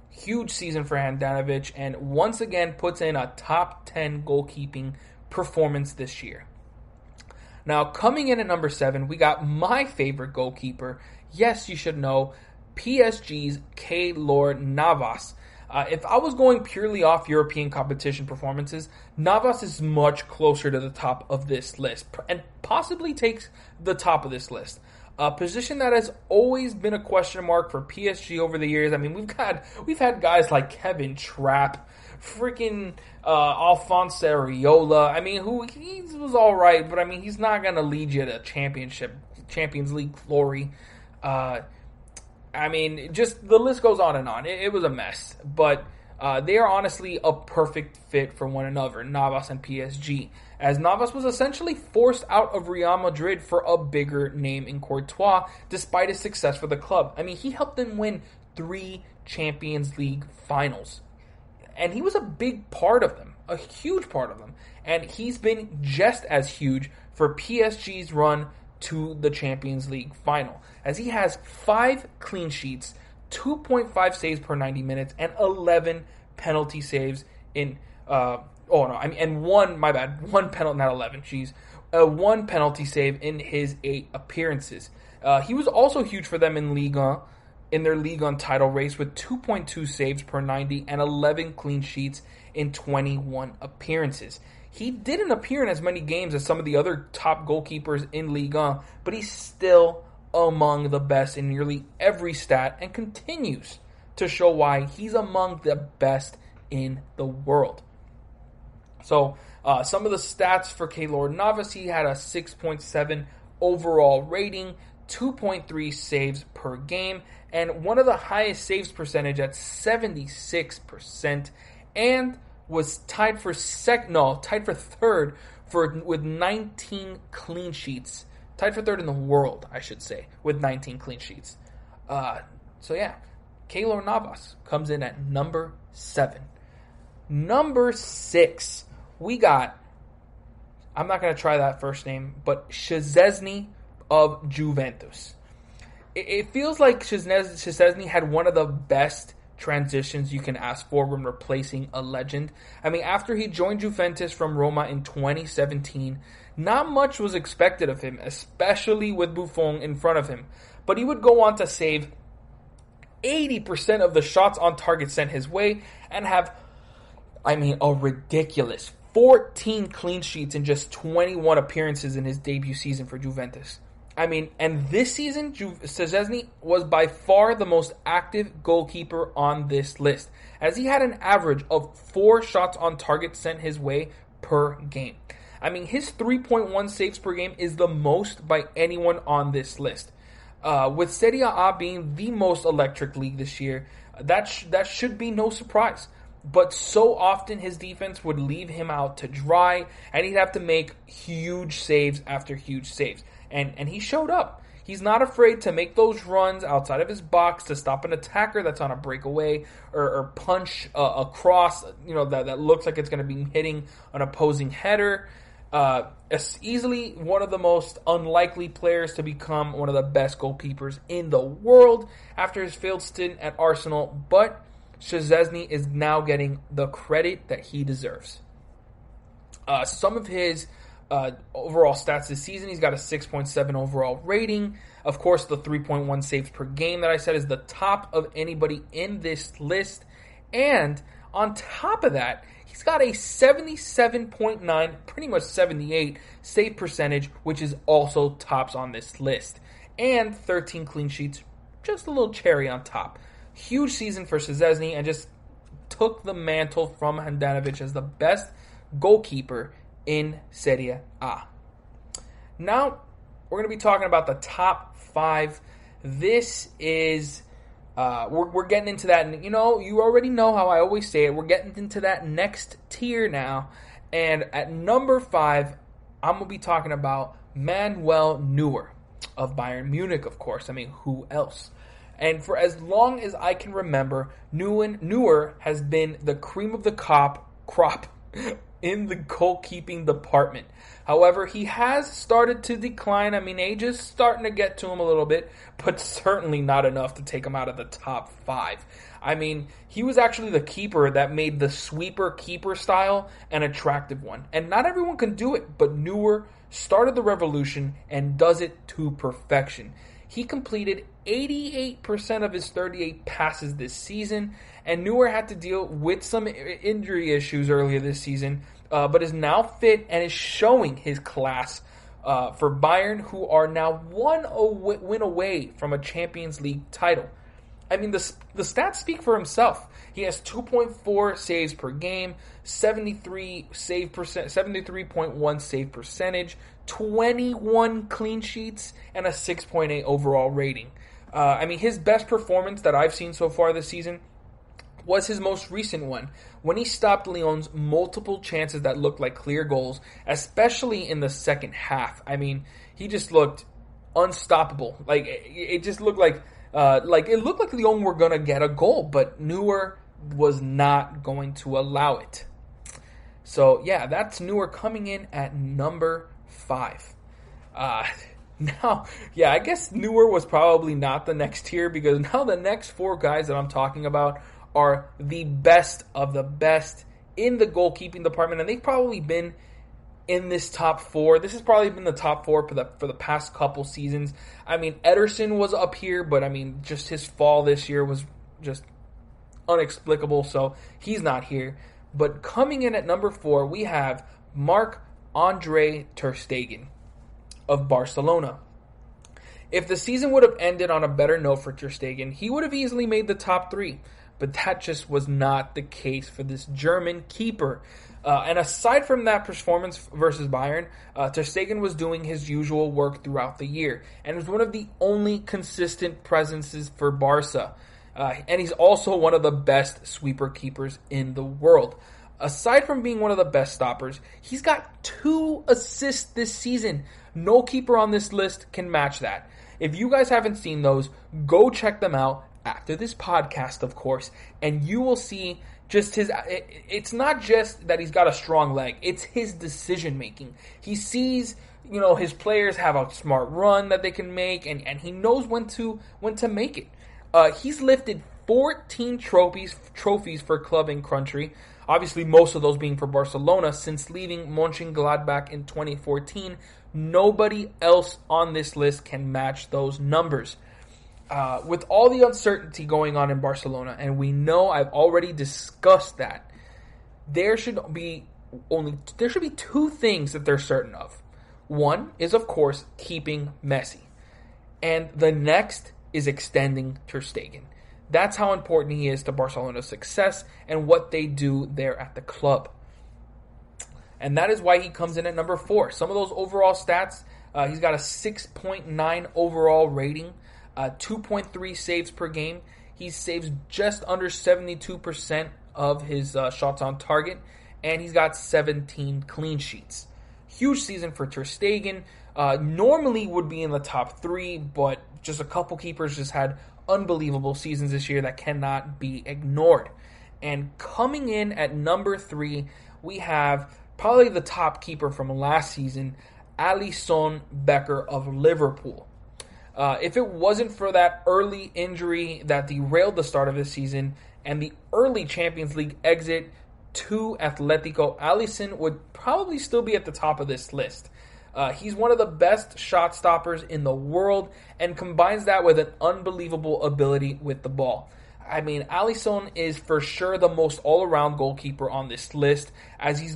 Huge season for Handanovic, and once again puts in a top 10 goalkeeping performance this year. Now, coming in at number 7, we got my favorite goalkeeper. Yes, you should know, PSG's Keylor Navas. If I was going purely off European competition performances, Navas is much closer to the top of this list and possibly takes the top of this list. A position that has always been a question mark for PSG over the years. I mean, we've had guys like Kevin Trapp, freaking Alphonse Areola. I mean, he was all right, but I mean, he's not going to lead you to Champions League glory. I mean, just the list goes on and on. It was a mess, but they are honestly a perfect fit for one another, Navas and PSG, as Navas was essentially forced out of Real Madrid for a bigger name in Courtois, despite his success for the club. I mean, he helped them win 3 Champions League finals, and he was a big part of them, a huge part of them, and he's been just as huge for PSG's run to the Champions League final, as he has 5 clean sheets, 2.5 saves per 90 minutes, and 11 penalty saves in, one penalty, not 11, one penalty save in his 8 appearances. He was also huge for them in Ligue 1, in their Ligue 1 title race, with 2.2 saves per 90 and 11 clean sheets in 21 appearances. He didn't appear in as many games as some of the other top goalkeepers in Ligue 1, but he's still among the best in nearly every stat and continues to show why he's among the best in the world. So, some of the stats for Keylor Navas: he had a 6.7 overall rating, 2.3 saves per game, and one of the highest saves percentage at 76%, and was tied for third with 19 clean sheets. Tied for third in the world, I should say, with 19 clean sheets. Keylor Navas comes in at number 7. Number 6, we got, I'm not going to try that first name, but Szczesny of Juventus. It feels like Szczesny had one of the best transitions you can ask for when replacing a legend. I mean, after he joined Juventus from Roma in 2017, not much was expected of him, especially with Buffon in front of him. But he would go on to save 80% of the shots on target sent his way and have, a ridiculous 14 clean sheets in just 21 appearances in his debut season for Juventus. And this season, Szczesny was by far the most active goalkeeper on this list, as he had an average of 4 shots on target sent his way per game. His 3.1 saves per game is the most by anyone on this list. With Serie A being the most electric league this year, that should be no surprise. But so often his defense would leave him out to dry, and he'd have to make huge saves after huge saves. And he showed up. He's not afraid to make those runs outside of his box to stop an attacker that's on a breakaway or punch a cross, that looks like it's going to be hitting an opposing header. Easily one of the most unlikely players to become one of the best goalkeepers in the world after his failed stint at Arsenal, but Szczesny is now getting the credit that he deserves. Some of his overall stats this season: he's got a 6.7 overall rating. Of course, the 3.1 saves per game that I said is the top of anybody in this list. And on top of that, he's got a 77.9, pretty much 78 save percentage, which is also tops on this list. And 13 clean sheets, just a little cherry on top. Huge season for Szczesny, and just took the mantle from Handanovic as the best goalkeeper in Serie A. Now, we're going to be talking about the top 5. This is, we're getting into that, and you already know how I always say it, we're getting into that next tier now, and at number 5, I'm going to be talking about Manuel Neuer of Bayern Munich, of course. Who else? And for as long as I can remember, Neuer has been the cream of the crop in the goalkeeping department. However, he has started to decline. I mean, age is starting to get to him a little bit, but certainly not enough to take him out of the top 5. I mean, he was actually the keeper that made the sweeper keeper style an attractive one. And not everyone can do it, but Neuer started the revolution and does it to perfection. He completed 88% of his 38 passes this season, and Neuer had to deal with some injury issues earlier this season, but is now fit and is showing his class for Bayern, who are now one win away from a Champions League title. I mean, the stats speak for himself. He has 2.4 saves per game, 73.1 save percentage, 21 clean sheets, and a 6.8 overall rating. I mean, his best performance that I've seen so far this season was his most recent one, when he stopped Lyon's multiple chances that looked like clear goals, especially in the second half. I mean, he just looked unstoppable. Like, it just looked like Lyon were going to get a goal, but Neuer was not going to allow it. So, yeah, that's Neuer coming in at number 5. Now, yeah, I guess Neuer was probably not the next tier, because now the next 4 guys that I'm talking about are the best of the best in the goalkeeping department, and they've probably been in this top 4. This has probably been the top 4 for the past couple seasons. I mean, Ederson was up here, but I mean, just his fall this year was just inexplicable, so he's not here. But coming in at number 4, we have Marc-Andre ter Stegen of Barcelona. If the season would have ended on a better note for ter Stegen, he would have easily made the top 3. But that just was not the case for this German keeper. And aside from that performance versus Bayern, ter Stegen was doing his usual work throughout the year, and was one of the only consistent presences for Barca. And he's also one of the best sweeper keepers in the world. Aside from being one of the best stoppers, he's got 2 assists this season. No keeper on this list can match that. If you guys haven't seen those, go check them out after this podcast, of course, and you will see just it's not just that he's got a strong leg, it's his decision making. He sees, his players have a smart run that they can make, and he knows when to make it. He's lifted 14 trophies for club and country, obviously most of those being for Barcelona, since leaving Mönchengladbach in 2014. Nobody else on this list can match those numbers. With all the uncertainty going on in Barcelona, and we know I've already discussed that, there should be 2 things that they're certain of. One is, of course, keeping Messi, and the next is extending ter Stegen. That's how important he is to Barcelona's success and what they do there at the club. And that is why he comes in at number 4. Some of those overall stats, he's got a 6.9 overall rating, 2.3 saves per game. He saves just under 72% of his shots on target, and he's got 17 clean sheets. Huge season for ter Stegen. Normally would be in the top 3, but just a couple keepers just had unbelievable seasons this year that cannot be ignored. And coming in at number 3, we have probably the top keeper from last season, Alisson Becker of Liverpool. If it wasn't for that early injury that derailed the start of the season and the early Champions League exit to Atletico, Alisson would probably still be at the top of this list. He's one of the best shot stoppers in the world and combines that with an unbelievable ability with the ball. I mean, Alisson is for sure the most all-around goalkeeper on this list, as he's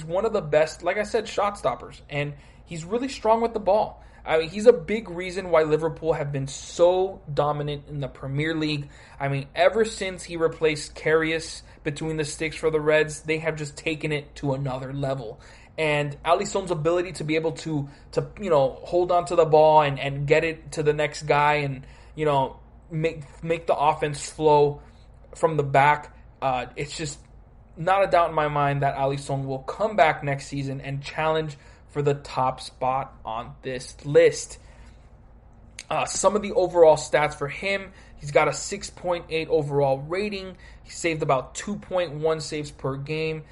one of the best, like I said, shot stoppers, and he's really strong with the ball. I mean, he's a big reason why Liverpool have been so dominant in the Premier League. I mean, ever since he replaced Karius between the sticks for the Reds, they have just taken it to another level. And Alisson's ability to be able to hold on to the ball and get it to the next guy and, make the offense flow from the back, it's just not a doubt in my mind that Alisson will come back next season and challenge for the top spot on this list. Some of the overall stats for him: he's got a 6.8 overall rating. He saved about 2.1 saves per game,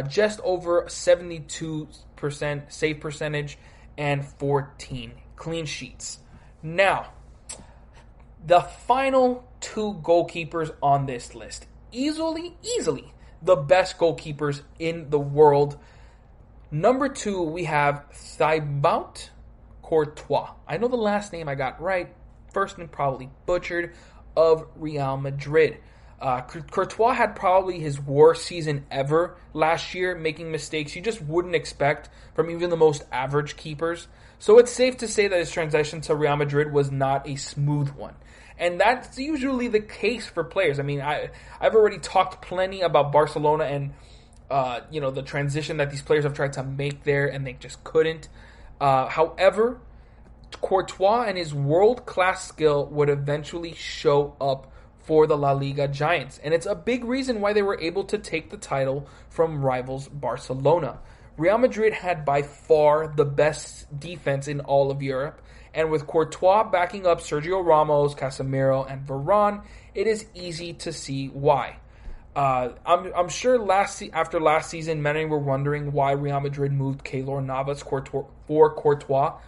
just over 72% save percentage, and 14 clean sheets. Now, the final two goalkeepers on this list. Easily the best goalkeepers in the world. Number 2, we have Thibaut Courtois. I know the last name I got right. First name probably butchered, of Real Madrid. Courtois had probably his worst season ever last year, making mistakes you just wouldn't expect from even the most average keepers. So it's safe to say that his transition to Real Madrid was not a smooth one. And that's usually the case for players. I mean, I've already talked plenty about Barcelona and the transition that these players have tried to make there, and they just couldn't. However, Courtois and his world-class skill would eventually show up for the La Liga Giants. And it's a big reason why they were able to take the title from rivals Barcelona. Real Madrid had by far the best defense in all of Europe. And with Courtois backing up Sergio Ramos, Casemiro, and Varane, it is easy to see why. I'm sure after last season, many were wondering why Real Madrid moved Keylor Navas for Courtois,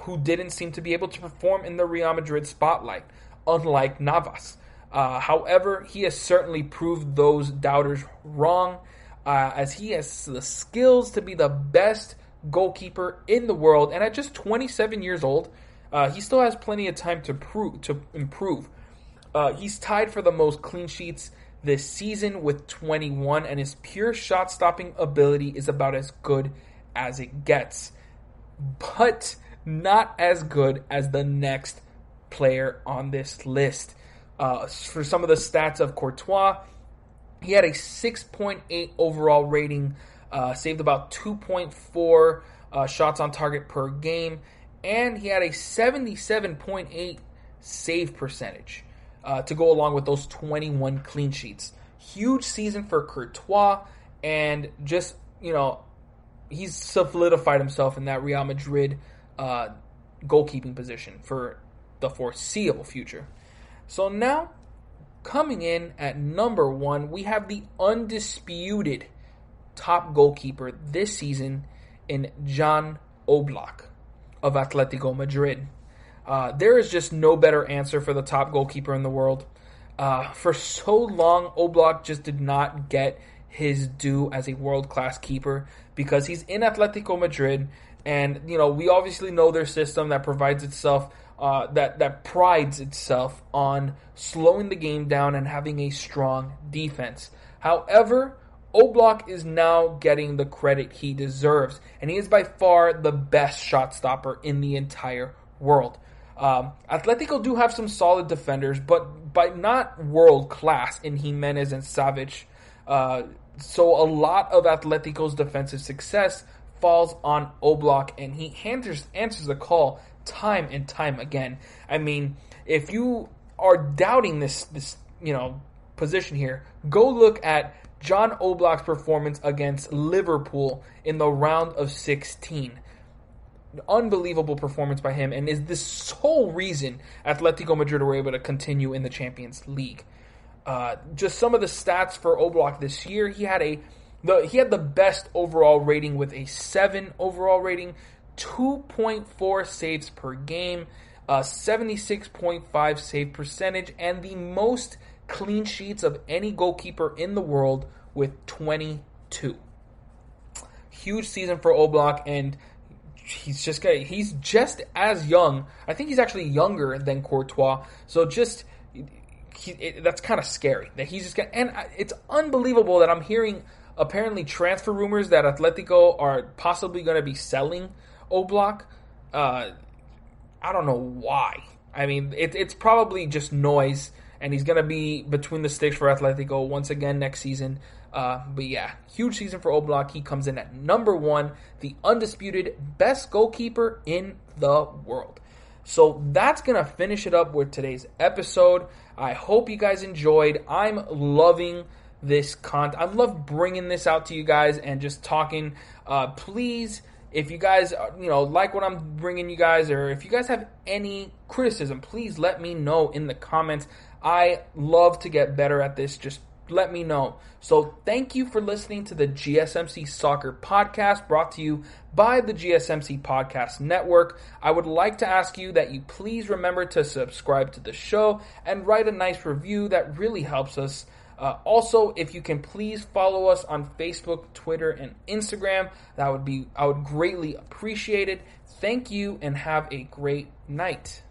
who didn't seem to be able to perform in the Real Madrid spotlight, unlike Navas. However, he has certainly proved those doubters wrong, as he has the skills to be the best goalkeeper in the world, and at just 27 years old, he still has plenty of time to improve. He's tied for the most clean sheets this season with 21, and his pure shot-stopping ability is about as good as it gets, but not as good as the next player on this list. For some of the stats of Courtois, he had a 6.8 overall rating, saved about 2.4 shots on target per game, and he had a 77.8 save percentage to go along with those 21 clean sheets. Huge season for Courtois, and just, he's solidified himself in that Real Madrid goalkeeping position for the foreseeable future. So now, coming in at number 1, we have the undisputed top goalkeeper this season in Jan Oblak of Atletico Madrid. There is just no better answer for the top goalkeeper in the world. For so long, Oblak just did not get his due as a world-class keeper because he's in Atletico Madrid, and we obviously know their system that provides itself that prides itself on slowing the game down and having a strong defense. However, Oblak is now getting the credit he deserves, and he is by far the best shot stopper in the entire world. Atletico do have some solid defenders, but by not world class in Jimenez and Savic. So a lot of Atletico's defensive success falls on Oblak, and he answers the call time and time again. I mean, if you are doubting this position here, go look at Jan Oblak's performance against Liverpool in the round of 16. Unbelievable performance by him, and is the sole reason Atletico Madrid were able to continue in the Champions League. Just some of the stats for Oblak this year: he had the best overall rating with a 7 overall rating, 2.4 saves per game, 76.5 save percentage, and the most clean sheets of any goalkeeper in the world with 22. Huge season for Oblak, and he's just as young. I think he's actually younger than Courtois. So that's kind of scary that he's just and it's unbelievable that I'm hearing apparently transfer rumors that Atletico are possibly going to be selling Oblak. I don't know why. I mean, it's probably just noise, and he's going to be between the sticks for Atletico once again next season. But yeah, huge season for Oblak. He comes in at number 1, the undisputed best goalkeeper in the world. So that's going to finish it up with today's episode. I hope you guys enjoyed. I'm loving this content. I love bringing this out to you guys and just talking. Please, If you guys, like what I'm bringing you guys, or if you guys have any criticism, please let me know in the comments. I love to get better at this. Just let me know. So thank you for listening to the GSMC Soccer Podcast, brought to you by the GSMC Podcast Network. I would like to ask you that you please remember to subscribe to the show and write a nice review. That really helps us. Also, if you can please follow us on Facebook, Twitter, and Instagram, I would greatly appreciate it. Thank you and have a great night.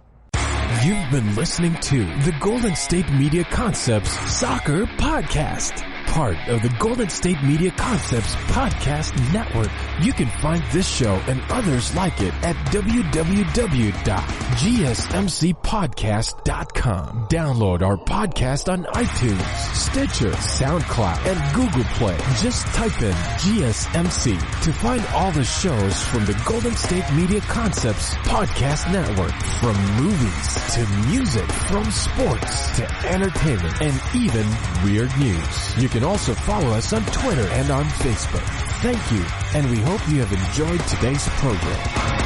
You've been listening to the Golden State Media Concepts Soccer Podcast, part of the Golden State Media Concepts Podcast Network. You can find this show and others like it at www.gsmcpodcast.com. Download our podcast on iTunes, Stitcher, SoundCloud, and Google Play. Just type in GSMC to find all the shows from the Golden State Media Concepts Podcast Network. From movies to music, from sports to entertainment, and even weird news. You can also follow us on Twitter and on Facebook. Thank you, and we hope you have enjoyed today's program.